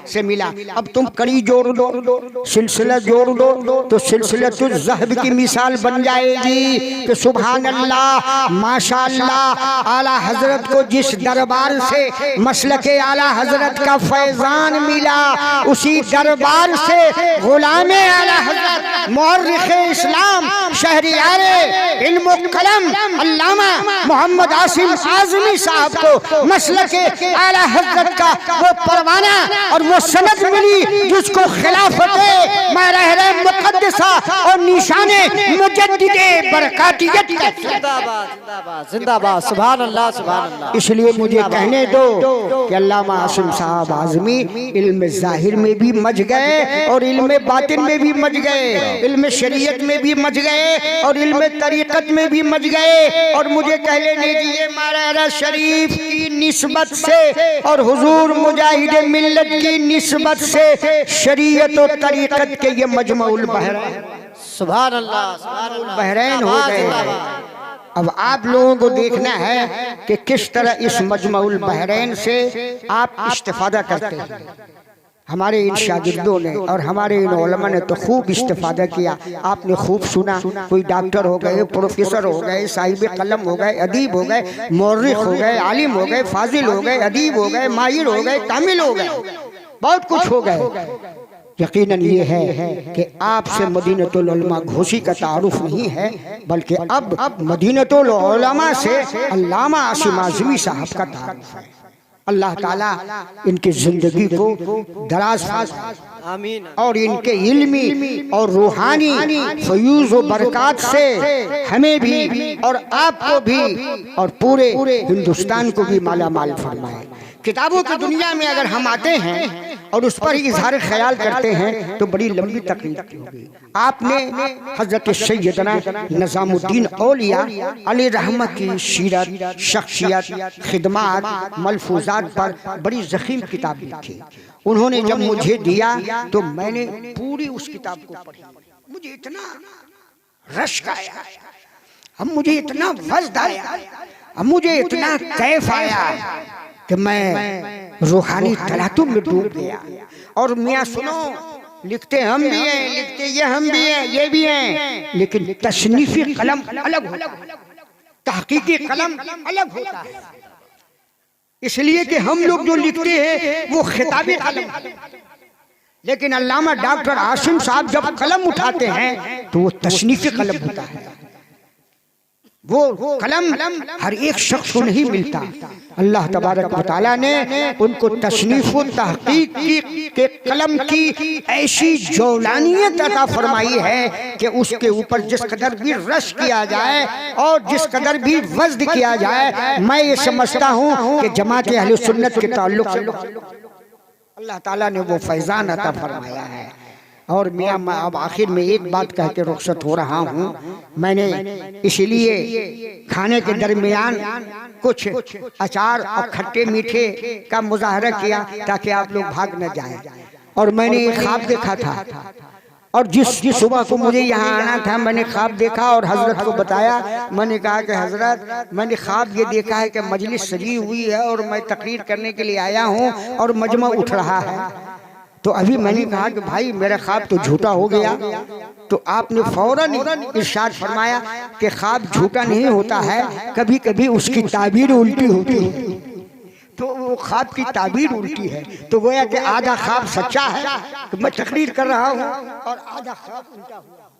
से मिला। अब तुम कड़ी जोड़ दो, सिलसिला जोड़ दो, तो सिलसिलतुल ज़हब की मिसाल बन जाएगी कि सुभान अल्लाह माशाअल्लाह, आला हजरत को जिस दरबार से मसलके आला हजरत का फैजान मिला, उसी दरबार से गुलामे आला हजरत मुअर्रिख़े इस्लाम शहरियारे इल्म कलम अल्लामा मोहम्मद आसिम आज़मी साहब को मसलके आला हजरत का वो परवाना और वो सनद मिली जिसको खिलाफते महरहरा मुक़द्दसा और निशाने मुजद्दिदे बरकातियत का जिंदाबाद जिंदाबाद जिंदाबाद, सुभान अल्लाह सुभान अल्लाह। इसलिए मुझे कहने दो कि अल्लामा आसिम साहब आज़मी इल्म ज़ाहिर में भी मज गए और इल्म बातिन में भी मज गए, इल्म शरीयत में भी मज गए और इल्म तरीक़त में भी मज गए। और मुझे कह लेने दीजिए महारारा शरीफ की निस्बत से और हुजूर मुजाहिद मिल्लत की निस्बत से शरीयत और तरीक़त के ये मजमउल बहरैन, सुभान अल्लाह सुभान अल्लाह, बहरैन हो गए। अब आप लोगों को देखना है कि किस तरह इस मजमउल बहरैन से आप इस्तिफादा करते हैं। हमारे इन शागिर्दों ने और हमारे इन उलमा ने तो खूब इस्तेफादा किया। आपने खूब सुना, कोई डॉक्टर हो गए, प्रोफेसर हो गए, साहिब कलम हो गए, अदीब हो गए, मौर्रिख हो गए, आलिम हो गए, फाजिल हो गए, अदीब हो गए, माहिर हो गए, तामिल हो गए, बहुत कुछ हो गए। यकीनन ये है कि आपसे मदीनतुल उलमा घोषी का तारुफ नहीं है, बल्कि अब मदीनतुल उलमा से अल्लामा आसिम आज़मी साहब का तारुफ है। अल्लाह ताला इनकी जिंदगी को दराज आमीन। और इनके इल्मी और रूहानी फयूज व बरकत से हमें भी और आपको भी और पूरे हिंदुस्तान को भी माला माल फरमाए। किताबों की दुनिया में अगर हम आते हैं और उस पर इजहार ख्याल करते हैं तो बड़ी लंबी तकरीर होगी। आपने हजरत सैयदना निजामुद्दीन औलिया अली रहमत की सीरत, शख्सियत, खिदमात, मलफूजात पर बड़ी ज़ख़ीम किताब लिखी। उन्होंने जब मुझे दिया तो मैंने पूरी उस किताब को पढ़ी। मुझे इतना रश्क आया, अब मुझे इतना वज़्द आया, अब मुझे इतना कैफ आया कि मैं रूहानी तलातुम में डूब गया। और मियाँ सुनो, लिखते हम भी हैं, लिखते ये हम भी हैं, ये भी हैं, लेकिन तसनीफी कलम अलग होता है, तहकीकी कलम अलग होता है। इसलिए कि हम लोग जो लिखते हैं वो खिताबी कलम, लेकिन अल्लामा डॉक्टर आसिम साहब जब कलम उठाते हैं तो वो तसनीफी कलम होता है। वो कलम हर एक शख्स को नहीं मिलता। अल्लाह तबारक व तआला ने उनको तसनीफ व तहकीक के कलम की ऐसी जौलानियत अता फरमाई है कि उसके ऊपर जिस कदर भी रश किया जाए और जिस कदर भी वज़्द किया जाए, मैं ये समझता हूँ कि जमात अहले सुन्नत के ताल्लुक से अल्लाह ताला ने वो फैज़ान अता फरमाया है। और मैं अब आखिर में एक बात कह के रुखसत हो रहा हूँ। मैंने इसलिए खाने के दरमियान कुछ अचार और खट्टे मीठे का मुजाहरा किया ताकि आप लोग भाग न जाएं। और मैंने एक ख्वाब देखा था, और जिस सुबह को मुझे यहाँ आना था मैंने ख्वाब देखा और हजरत को बताया। मैंने कहा कि हजरत, मैंने ख्वाब ये देखा है कि मजलिस सजी हुई है और मैं तकरीर करने के लिए आया हूँ और मजमा उठ रहा है। तो अभी मैंने कहा कि भाई मेरा ख्वाब तो झूठा हो गया। तो आपने फौरन इरशाद फरमाया कि ख्वाब झूठा नहीं होता है, कभी कभी उसकी ताबीर उल्टी होती है। तो वो ख्वाब की ताबीर उल्टी है, तो गोया कि आधा ख्वाब सच्चा है कि मैं तकरीर कर रहा हूँ और आधा ख्वाब उल्टा हुआ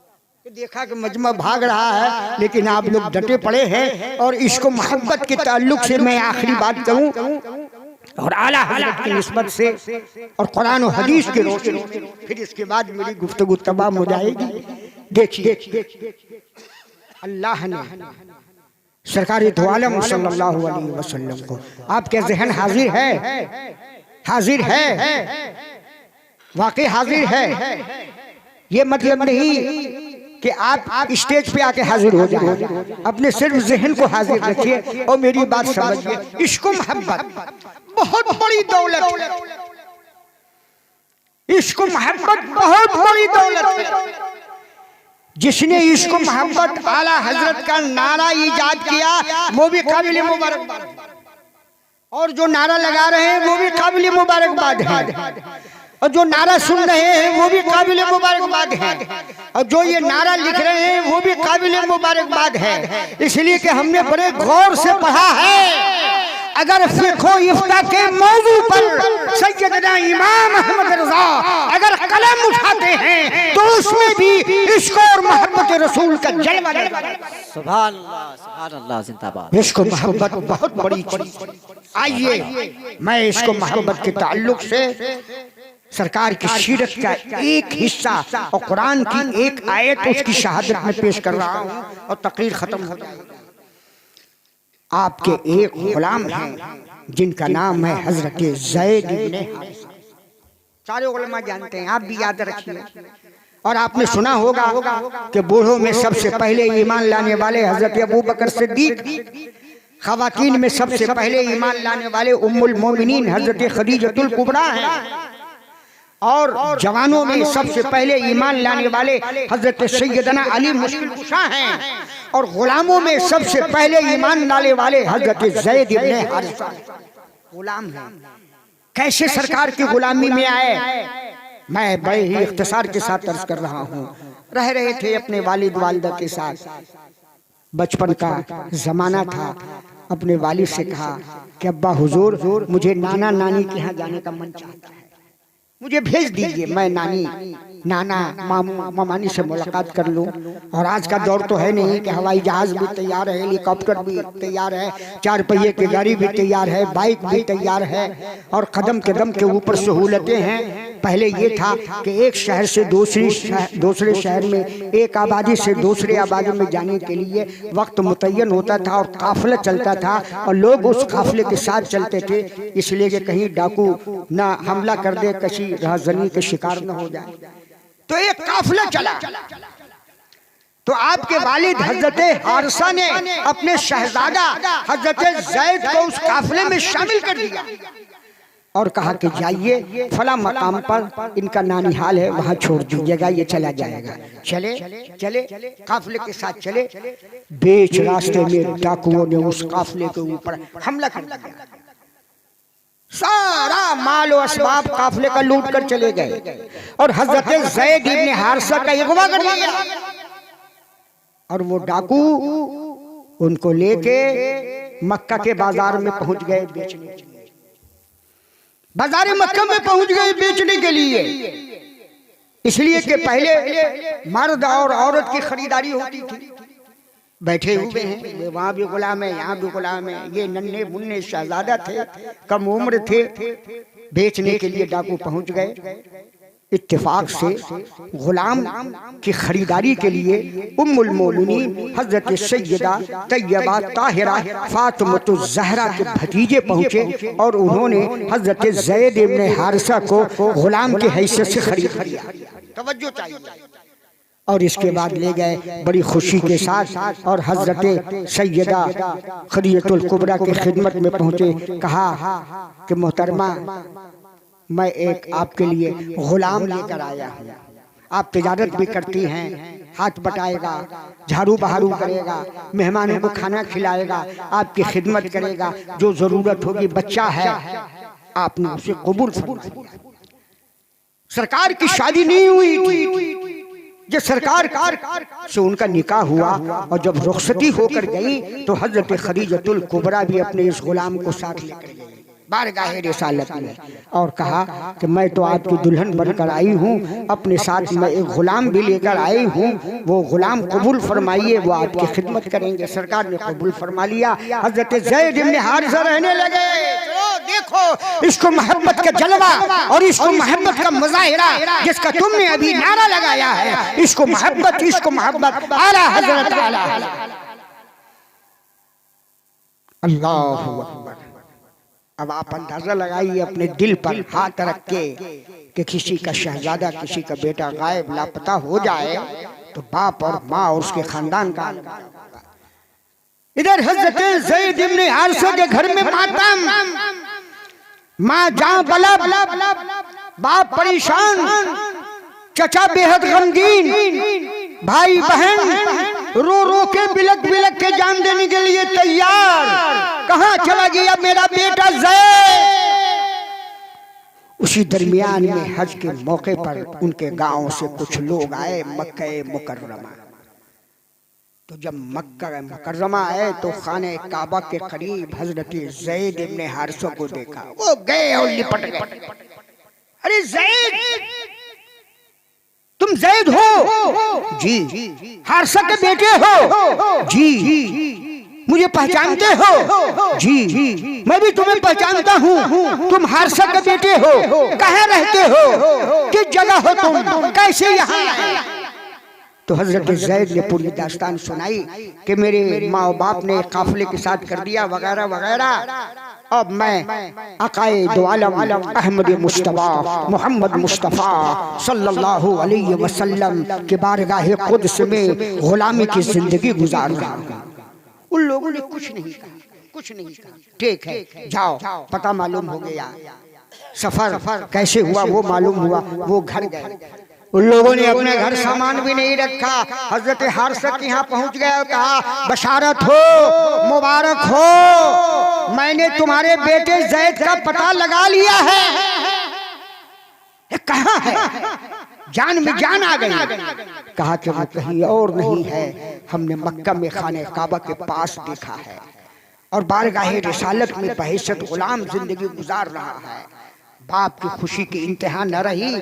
कि देखा कि मजमा भाग रहा है, लेकिन आप लोग डटे पड़े हैं। और इसको मोहब्बत के ताल्लुक से मैं आखिरी बात कहूँ और आला हज़रत की निस्बत से और कुरान और हदीस के रोशनी, फिर इसके बाद मेरी गुफ्तगू तमाम हो जाएगी। देखिए, अल्लाह ने सरकार दो आलम सल्लल्लाहु अलैहि वसल्लम को, आपके ज़हन हाजिर है, हाजिर है, वाकई हाजिर है। ये मतलब नहीं कि आप स्टेज पे आके हाजिर हो जाए, अपने सिर्फ ज़हन को हाजिर रखिए और मेरी बात समझिए। इश्क़ मोहब्बत बहुत बड़ी दौलत है, इश्क़ मोहब्बत बहुत बड़ी दौलत है। जिसने इश्क़ मोहब्बत आला हजरत का नारा ईजाद किया वो भी काबिल मुबारकबाद, और जो नारा लगा रहे हैं वो भी काबिल मुबारकबाद है, और जो नारा सुन रहे हैं वो भी काबिल मुबारकबाद है, और जो ये नारा लिख रहे हैं वो भी काबिल मुबारकबाद है। इसलिए कि हमने बड़े गौर से पढ़ा है। अगर फिक़्ह इफ्ता के मौजू पर सैयदना इमाम अहमद रज़ा अगर कलम उठाते हैं तो उसमें भी इश्क़ और मोहब्बत रसूल का जलवा है। सुभान अल्लाह, सुभान अल्लाह, जिंदाबाद। इश्क़ मोहब्बत बहुत बड़ी चीज़। आइए मैं इश्क़ मोहब्बत के ताल्लुक से सरकार की सीरत का एक हिस्सा और कुरान की एक आयत उसकी शहादत में पेश कर रहा हूँ और तकरीर खत्म हो जाएगी। आपके एक गुलाम हैं जिनका नाम है हजरत ज़ैद इब्ने हारिसा। सारे उलमा जानते हैं, आप भी याद रखिए। और आपने सुना होगा कि बूढ़ों में सबसे पहले ईमान लाने वाले हजरत अबू बकर सिद्दीक, खवातीन में सबसे पहले ईमान लाने वाले उम्मुल मोमिनीन हजरत खदीजतुल कुबरा हैं, और जवानों में सबसे पहले ईमान लाने वाले हजरत सैयदना अली मुश्किल कुशा हैं, और गुलामों में सबसे पहले ईमान लाने वाले हजरत ज़ैद इब्ने हारिसा गुलाम हैं। कैसे सरकार की गुलामी में आए। मैं बड़े ही इख्तिसार के साथ अर्ज कर रहा हूँ। रह रहे थे अपने वालिद वालिदा के साथ, बचपन का जमाना था। अपने वालिद से कहा कि अब्बा हुजूर, मुझे नाना नानी के यहाँ जाने का मन चाहता है, मुझे भेज दीजिए, मैं नानी नाना मामू मामानी से मुलाकात कर लूं। और आज का दौर तो है नहीं कि हवाई जहाज भी तैयार है, हेलीकॉप्टर भी तैयार है, 4 पहिए की गाड़ी भी तैयार है, बाइक भी तैयार है, और कदम कदम के ऊपर सहूलतें हैं। पहले ये था कि एक शहर से दूसरे शहर में, एक आबादी से दूसरे आबादी में जाने के लिए वक्त मुतय्यन होता था और काफिला चलता था, और लोग उस काफिले के साथ चलते थे, इसलिए कि कहीं डाकू ना हमला कर दे, किसी राहज़नी के शिकार न हो जाए। तो एक काफिला चला, तो आपके वालिद हजरत हारिसा ने अपने शहजादा हजरत ज़ैद को उस काफिले में शामिल कर दिया और कहा कि जाइए फला मकाम पर इनका नानिहाल है, वहां छोड़ दीजिएगा, ये चला जाएगा। चले चले काफिले के साथ चले। बीच रास्ते में डाकुओं ने उस काफिले के ऊपर हमला कर दिया, सारा माल और असबाब काफिले का लूट कर चले गए और हजरत ज़ैद इब्ने हारिसा का अगवा कर दिया। और वो डाकू उनको लेके मक्का के बाजार में पहुंच गए बेचने, बाजार मक्का में पहुंच गए बेचने के लिए। इसलिए कि पहले मर्द और औरत की खरीदारी होती थी, बैठे हुए हैं, वहां भी गुलाम है, यहाँ भी गुलाम है। ये नन्हे मुन्ने शहजादा थे, कम उम्र थे, बेचने के लिए डाकू पहुंच गए। इत्तेफाक से गुलाम की खरीदारी के लिए उम्मुल मोमिनीन हजरत सैयदा तैयबा ताहिरा फातिमा ज़हरा के भतीजे पहुंचे और उन्होंने हजरत ज़ैद इब्ने हारिसा को गुलाम की हैसियत से खरीद लिया। तवज्जो चाहिए। और इसके बाद ले गए बड़ी खुशी के साथ और हजरत सैयदा खदीजतुल कुबरा की खिदमत में पहुंचे। कहा कि मोहतरमा, मैं एक आपके लिए गुलाम लेकर आया हूँ, आप तिजारत भी करती हैं, हाथ बटाएगा, झाड़ू बहारू करेगा, मेहमानों को खाना खिलाएगा, आपकी खिदमत करेगा, जो जरूरत होगी, बच्चा है। आपने उसे कबूल फरमाया। सरकार की शादी नहीं हुई थी, जब सरकार से उनका निकाह हुआ और जब रुखसती होकर गई तो हजरत खदीजतुल कुबरा भी अपने इस गुलाम को साथ लेकर गई बारगाह रिसालत में और कहा कि मैं तो आपकी दुल्हन बनकर आई हूँ, अपने साथ मैं एक गुलाम भी लेकर आई हूँ, वो गुलाम कबूल फरमाइए, वो आपकी खिदमत करेंगे। सरकार ने कबूल फरमा लिया। हजरत ज़ैद इब्ने हारिसा रहने लगे। देखो इसको मोहब्बत का जलवा और इसको मोहब्बत का मुजाहिरा जिसका तुमने अभी नारा लगाया है, इसको मोहब्बत, इसको मोहब्बत। आला हजरत आला अल्लाहु अकबर। अब आप अंदाजा लगाइए अपने दिल पर हाथ रख के कि किसी का शहजादा, किसी का बेटा गायब लापता हो जाए तो बाप और माँ और उसके खानदान का। इधर हजरत ज़ैद इब्ने हारिसा के घर में मातम, माँ जहाँ बला, बाप परेशान, चचा बेहद गमगीन, भाई बहन रो रो के बिलक बिलक के जान देने के लिए तैयार। कहाँ चला गया मेरा बेटा ज़ैद? उसी दरमियान में हज के मौके पर उनके गांव से कुछ लोग आए मक्का मुकर्रमा। तो जब मक्का मुकर्रमा आए तो खाने काबा के करीब हजरत ज़ैद इब्ने हारिसा को देखा। वो गए और लिपट गए। अरे ज़ैद, तुम ज़ैद हो? जी। हारिसा के बेटे हो? जी। मुझे पहचानते हो? जी। मैं भी तुम्हें पहचानता हूँ, तुम हारिसा के बेटे हो। कहाँ रहते हो? किस जगह हो तुम? कैसे यहाँ आए? तो हजरत ज़ैद ने पूरी दास्तान सुनाई कि मेरे माँ और बाप ने काफिले के साथ कर दिया वगैरह वगैरह। अब मैं अकाए दो आलम अहमद मुस्तफा मोहम्मद मुस्तफा सल्लल्लाहु अलैहि वसल्लम के बारगाह कुद्स में गुलामी की जिंदगी गुजार रहा हूँ। उन लोगों ने कुछ नहीं कहा, कुछ नहीं कहा। ठीक है, जाओ, पता मालूम हो गया, सफर कैसे हुआ वो मालूम हुआ। वो घर गए। उन लोगों ने अपने घर सामान भी नहीं रखा। हजरत हारिसा के यहाँ पहुंच गए और कहा बशारत हो, मुबारक हो, मैंने तुम्हारे बेटे जैद का पता लगा लिया है। ये कहाँ है? जान में जान आ गई। कहा कि वो कहीं और नहीं है, हमने मक्का में खाने काबा के पास देखा है और बारगाहे रिसालत में बहैसियत गुलाम जिंदगी गुजार रहा है। बाप की खुशी की इंतहा न रही।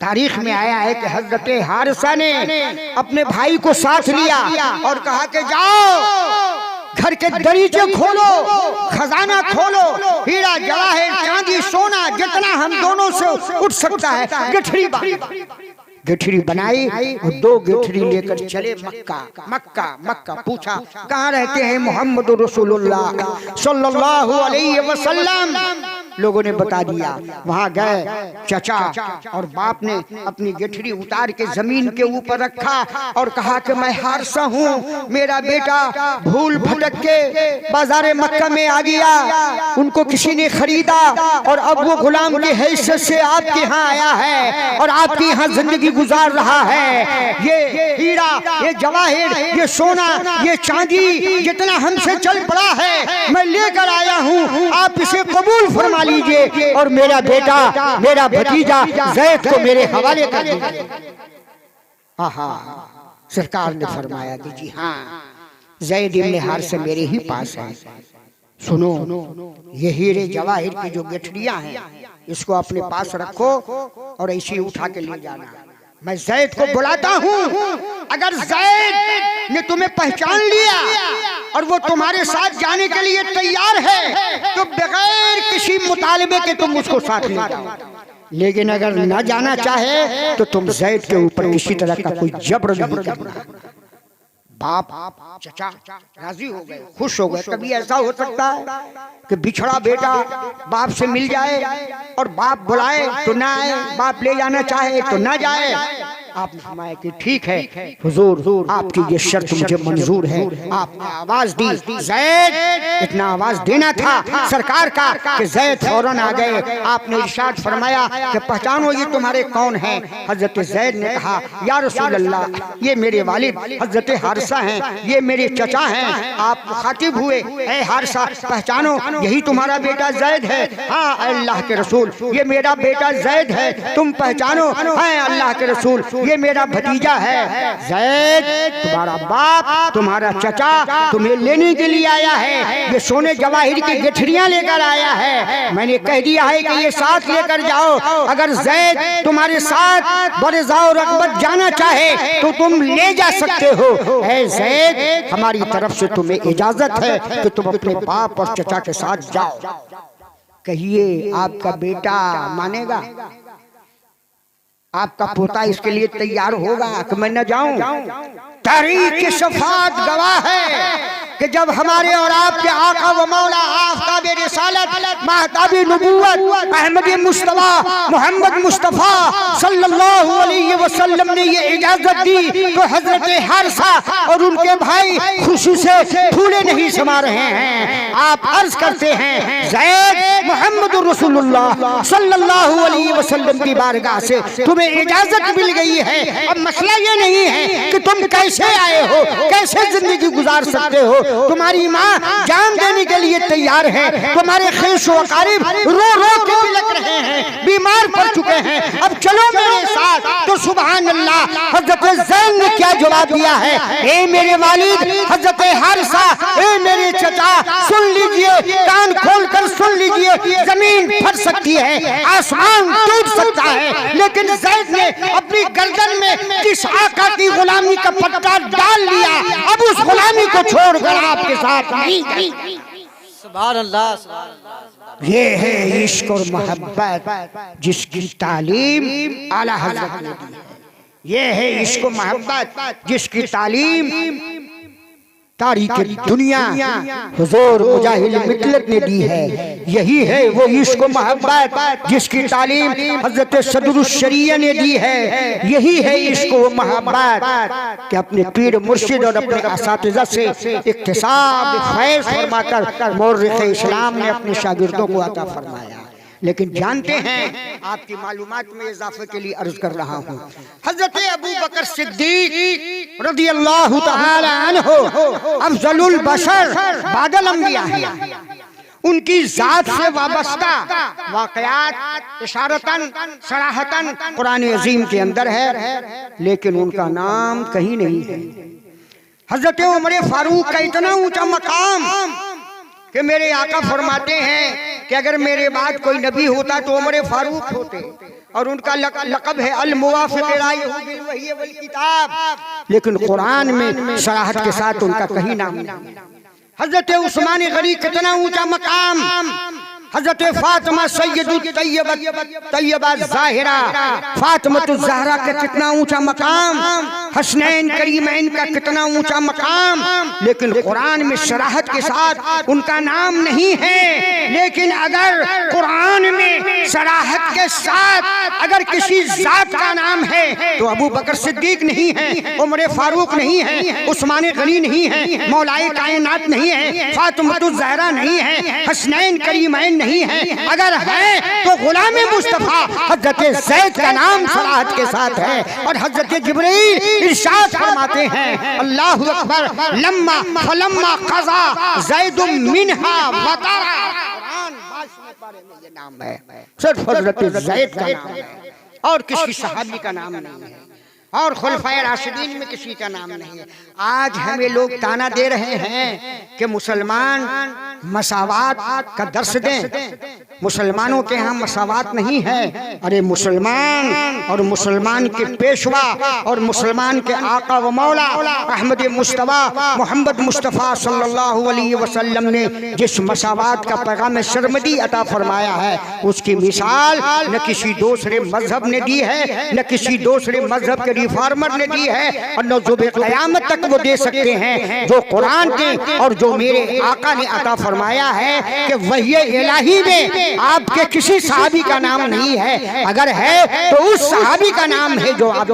तारीख में आया है कि हजरत हारिसा ने अपने भाई को साथ लिया और कहा कि जाओ घर के दरीचे खोलो, खजाना खोलो, हीरा जवाहर चांदी सोना जितना हम दोनों से उठ सकता है गठरी बनाई और 2 गठरी लेकर चले मक्का। पूछा कहाँ रहते हैं मोहम्मद रसूलुल्लाह सल्लल्लाहु अलैहि वसल्लम। लोगों ने बता दिया। वहां गए, चचा और बाप ने अपनी गठरी उतार के जमीन के ऊपर रखा और कहा कि मैं हारिसा हूँ, मेरा बेटा भूल भटक के बाजारे मक्का में आ गया, उनको किसी ने खरीदा और अब वो गुलाम की हैसियत से आपके यहाँ आया है और आपके यहाँ जिंदगी गुजार रहा है। ये हीरा, ये जवाहिर, ये सोना, ये चांदी जितना हमसे चल पड़ा है मैं लेकर आया हूँ, आप इसे कबूल फरमा लीजिए और मेरा बेटा, मेरा भतीजा जैद को मेरे हवाले कर दीजिए। सरकार ने फरमाया कि जी हाँ, जैद इब्ने हारिसा मेरे ही पास है। सुनो, ये हीरे जवाहिर की जो गठरियां हैं इसको अपने पास रखो और ऐसे उठा के ले जाना। मैं जैद को बुलाता हूँ, अगर जैद ने तुम्हें पहचान लिया और वो तुम्हारे साथ जाने के लिए तैयार है तो बगैर किसी मुतालिबे के तुम उसको साथ ले जाओ। लेकिन अगर न जाना चाहे तो तुम जैद के ऊपर किसी तरह का कोई जबर नहीं करना। बाप चचा राजी हो गए, खुश हो गए। कभी ऐसा हो सकता है कि बिछड़ा बेटा बाप से मिल जाए और बाप बुलाए तो ना आए, बाप ले जाना चाहे तो ना जाए। आपने फरमाया कि ठीक है हुजूर, आपकी ये शर्त मुझे मंजूर है। आपने आवाज दी, जैद, इतना आवाज देना था सरकार का कि जैद फौरन आ गए। आपने इरशाद फरमाया कि पहचानो ये तुम्हारे कौन हैं। हजरत जैद ने कहा या रसूल अल्लाह, ये मेरे वालिद हजरत हारिसा हैं, ये मेरे चचा हैं। आप मुखातिब हुए, ऐ हारिसा पहचानो यही तुम्हारा बेटा जैद है। हाँ अल्लाह के रसूल, ये मेरा बेटा जैद है, तुम पहचानो। हाँ अल्लाह के रसूल, ये मेरा भतीजा है। जैद तुम्हारा बाप, तुम्हारा चचा तुम्हें लेने के लिए आया है, ये सोने जवाहिर की गठरियां लेकर आया है। मैंने कह दिया है कि ये साथ लेकर जाओ। अगर जैद तुम्हारे साथ बड़े जाओ रगबत जाना चाहे तो तुम ले जा सकते हो। ऐ जैद, हमारी तरफ से तुम्हें इजाजत है कि तुम अपने बाप और चचा के साथ जाओ। कहिए आपका बेटा मानेगा? आपका पोता इसके लिए तैयार होगा कि मैं न जाऊं? तारीख की शफात गवाह है कि जब हमारे और आपके आका व मौला आफ़ताब रिसालत महताब नबूवत अहमद मुस्तफा मोहम्मद मुस्तफा सल्लल्लाहु अलैहि वसल्लम ने ये इजाजत दी तो हजरत हारिसा और उनके भाई खुशी से फूले नहीं समा रहे हैं। आप अर्ज करते हैं जैद मोहम्मद रसूलुल्लाह सल्लल्लाहु अलैहि वसल्लम की बारगाह से तुम्हें इजाजत मिल गई है। अब मसला ये नहीं है कि तुम कैसे आए हो, कैसे जिंदगी गुजार सकते हो। तुम्हारी माँ जान देने के लिए तैयार है, तुम्हारे खैशो अकारिब रो रो के बिलख रहे हैं, बीमार पड़ चुके हैं। अब चलो मेरे साथ। तो सुभान अल्लाह, हजरत जैद ने क्या जवाब दिया है? ए मेरे वालिद हजरत हारिसा, ए मेरे चचा, सुन लीजिए, कान खोल कर सुन लीजिए। जमीन फट सकती है, आसमान टूट सकता है, लेकिन जैद ने अपनी गर्दन में किस आका की गुलामी का पट्टा डाल लिया, अब उस गुलामी को छोड़कर आपके साथ नहीं गई। सुभान अल्लाह, सुभान अल्लाह। ये है इश्क और मोहब्बत जिसकी तालीम आला हज़रत ने दी है। ये है इश्क और मोहब्बत जिसकी तालीम तारीख दुनिया हुजूर मुजाहिद मिल्लत ने दी है। यही है वो इश्क मोहब्बत जिसकी तालीम हजरत सदरुल शरिया ने दी है। यही है इश्क व मोहब्बत कि अपने पीर मुर्शिद और अपने असातिज़ा से इक्तिसाब फैज़ फरमाकर मौरिख़ इस्लाम ने अपने शागिर्दों को अता फरमाया। लेकिन जानते हैं, आपकी मालूमात में इजाफे के लिए अर्ज कर रहा हूँ, हजरत अबू बकर सिद्दीक रज़ियल्लाहु तआला अन्हु अफज़लुल बशर बादल अंबिया है। उनकी जात से वाबस्ता वाक़यात इशारतन सराहतन कुरान अजीम के अंदर है, लेकिन उनका नाम कहीं नहीं है। हजरत उमर फारूक का इतना ऊंचा मकाम कि मेरे आका फरमाते हैं कि अगर मेरे बाद कोई नबी होता तो उमर फारूक होते, और उनका लक़ब है अल मुवाफ़िक़ बिल वही वल किताब, लेकिन कुरान में सराहत के साथ उनका कहीं नाम नहीं। हजरत उस्मान गनी कितना ऊंचा मकाम, हजरत फातिमा सैयदुत तैयबा ज़ाहिरा फातिमतुज़ ज़हरा का कितना ऊंचा मकाम, हसनैन करीमैन का कितना ऊंचा मकाम, लेकिन कुरान में शराहत के साथ उनका नाम नहीं है। लेकिन अगर कुरान में शराहत के साथ अगर किसी जात का नाम है तो अबू बकर सिद्दीक नहीं है, उमर फारूक नहीं है, उस्मान गनी नहीं है, मौलाए कायनात नहीं है, फातिमतुज़ ज़हरा नहीं है, हसनैन करीमैन नहीं है। अगर है तो गुलाम मुस्तफा हजरत ज़ैद का नाम सराहत के साथ है। और हजरत जिब्रील इरशाद फरमाते हैं अल्लाहु अकबर लम्मा फलम्मा क़ज़ा ज़ैदुम मिन्हा वतरा, कुरान 22वें पारे में ये नाम है, सिर्फ हजरत ज़ैद का नाम है और किसी सहाबी का नाम नहीं है, और खुलफाए राशिदीन में किसी का नाम नहीं है। आज हमें लोग ताना दे रहे हैं कि मुसलमान मसावात का दर्स दें, मुसलमानों के यहाँ मसावात नहीं है। अरे मुसलमान और मुसलमान के पेशवा और मुसलमान के आका व मौला अहमद मुस्तफा मोहम्मद मुस्तफ़ा सल्लल्लाहु अलैहि वसल्लम ने जिस मसावात का पैगाम शर्मदी अता फरमाया है, उसकी मिसाल न किसी दूसरे मजहब ने दी है, न किसी दूसरे मजहब के रिफॉर्मर ने दी है, और न जुबे क़यामत तक वो दे सकते हैं। जो कुरान के और जो मेरे आका ने अता फरमाया है कि वही इलाही में आपके किसी सहाबी का नाम नहीं है, अगर है तो उस सहाबी का नाम है जो आप।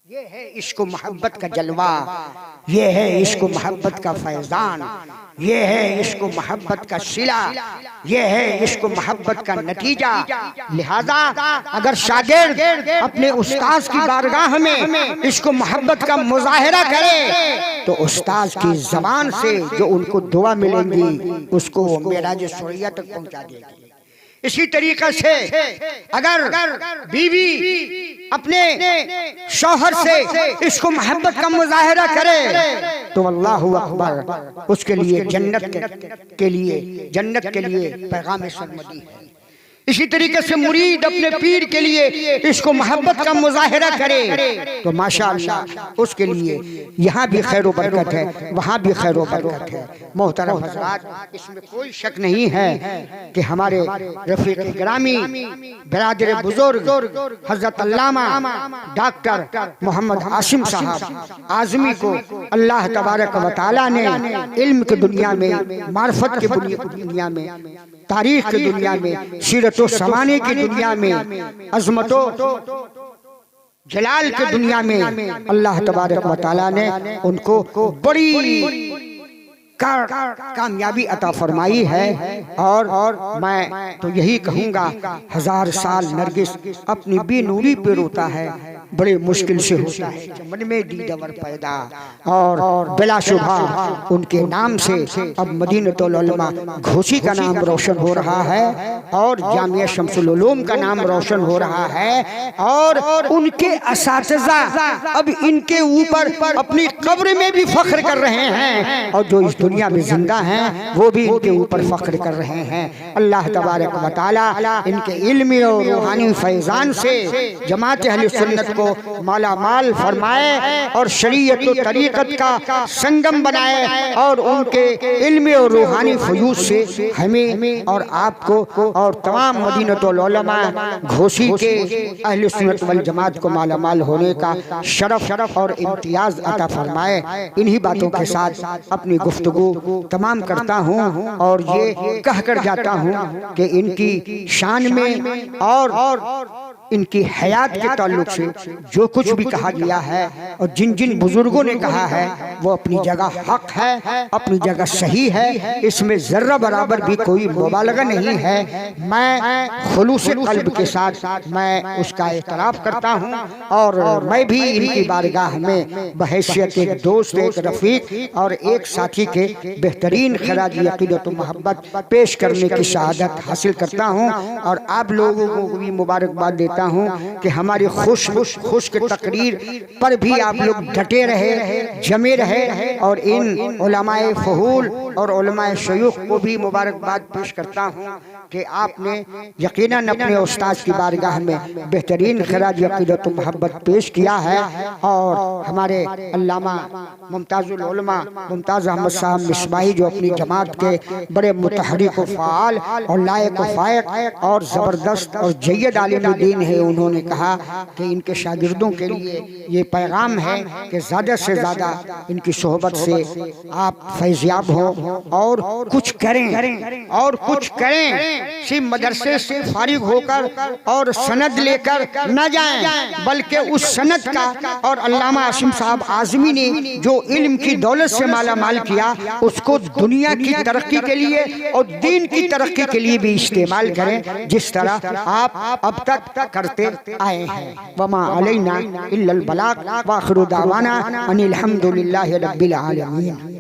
ये है इश्क मोहब्बत का जलवा, ये है इश्क मोहब्बत का फैजान, ये है इश्क मोहब्बत का सिला, ये है इश्क मोहब्बत का नतीजा। लिहाजा अगर शागिर्द अपने उस्ताद की बारगाह में इश्क मोहब्बत का मुजाहिरा करे तो उस्ताद की जबान से जो उनको दुआ मिलेंगी उसको मेराज सुरैया तक पहुंचा देगी। इसी तरीके से अगर बीवी अपने शौहर से इसको मोहब्बत का मुजाहिरा करे तो अल्लाहु अकबर उसके लिए जन्नत के लिए पैगाम सरमदी है। इसी तरीके से मुरीद अपने पीर के लिए इसको मोहब्बत का मुजाहिरा करे तो माशाअल्लाह उसके लिए यहाँ भी खैर व बरकत है, वहाँ भी खैर व बरकत है। मोहतरम हज़रात, इसमें कोई शक नहीं है कि हमारे रफ़ीक़ गिरामी बिरादर बुजुर्ग हज़रत अल्लामा डॉक्टर मोहम्मद हाशिम साहब आज़मी को अल्लाह तबारक व तआला ने इल्म की दुनिया में, मार्फत की दुनिया में, तारीख की दुनिया में, सीरतो समाने की दुनिया में, अज़मतो जलाल की दुनिया में अल्लाह तबारक व तआला ने उनको बड़ी कामयाबी अता फरमाई है। और मैं तो यही कहूँगा, 1000 साल नरगिस अपनी बेनूरी पे रोता है, बड़े मुश्किल से होता है चमन में दीदवर पैदा, और बिलाशुबा उनके नाम से अब मदीनतुल उलमा घोसी का नाम रोशन हो रहा है, और जामिया शम्सुल उलूम का नाम रोशन हो रहा है, और उनके असातिज़ा अब इनके ऊपर अपनी कब्र में भी फख्र कर रहे हैं, और जो इस दुनिया में जिंदा हैं वो भी इनके ऊपर फख्र कर रहे हैं। अल्लाह तबारक व तआला इनके इल्मी और रूहानी फैजान से जमात अहले सुन्नत को माला माल फरमाए और शरीयत और तरीक़त का संगम बनाए, और उनके इल्मी और रूहानी फयूज़ से हमें और आपको और तमाम मदीनतुल उलमा घोसी के अहले सुन्नत वल जमात को माला माल होने का शरफ और इम्तियाज अता फरमाए। इन्हीं बातों के साथ अपनी गुफ्तगू तमाम करता हूँ, और ये कहकर जाता हूँ कि इनकी शान में और इनकी हयात के ताल्लुक से जो कुछ भी कहा गया है और जिन जिन बुजुर्गों ने कहा है वो अपनी जगह हक है, अपनी जगह सही है, इसमें जर्रा बराबर भी कोई मुबालगा नहीं है। मैं खुलूस कल्ब के साथ मैं उसका एतराफ़ करता हूँ और मैं भी इनकी बारगाह में बहैसियत एक दोस्त, एक रफ़ीक और एक साथी के बेहतरीन खराज अक़ीदत व मोहब्बत पेश करने की शहादत हासिल करता हूँ और आप लोगों को भी मुबारकबाद देता हूँ कि हमारी खुश के तकरीर पर भी आप लोग डटे रहे, जमे रहे और इन उलमाए फहूल और उलमाए शयूख को भी मुबारकबाद पेश करता हूँ कि आपने यकीनन अपने उस्ताद की बारगाह में बेहतरीन खराज अक़ीदत व मोहब्बत पेश किया है। और हमारे अल्लामा मुमताजुल उलमा मुमताज़ अहमद साहब मिसबाही जो अपनी जमात के बड़े मुतहर्रिक व फ़ाल और लायक व फायक और ज़बरदस्त और जय्यद आलिम दीन है, उन्होंने कहा कि इनके शागिर्दों के लिए ये पैगाम है कि ज़्यादा से ज़्यादा इनकी सोहबत से आप फैज़याब हो और कुछ करें और कुछ करें। सिर्फ मदरसे से फारिग होकर और सनद लेकर न जाएं, बल्कि उस सनद का और अल्लामा आसिम साहब आज़मी ने जो इल्म की दौलत से माला माल किया उसको दुनिया की तरक्की के लिए और दीन की तरक्की के लिए भी इस्तेमाल करें, जिस तरह आप अब तक करते आए हैं। वमा अलैना इल्लल बलाग व आखिरु दावाना अनिल हम्दुलिल्लाहि रब्बिल आलमीन।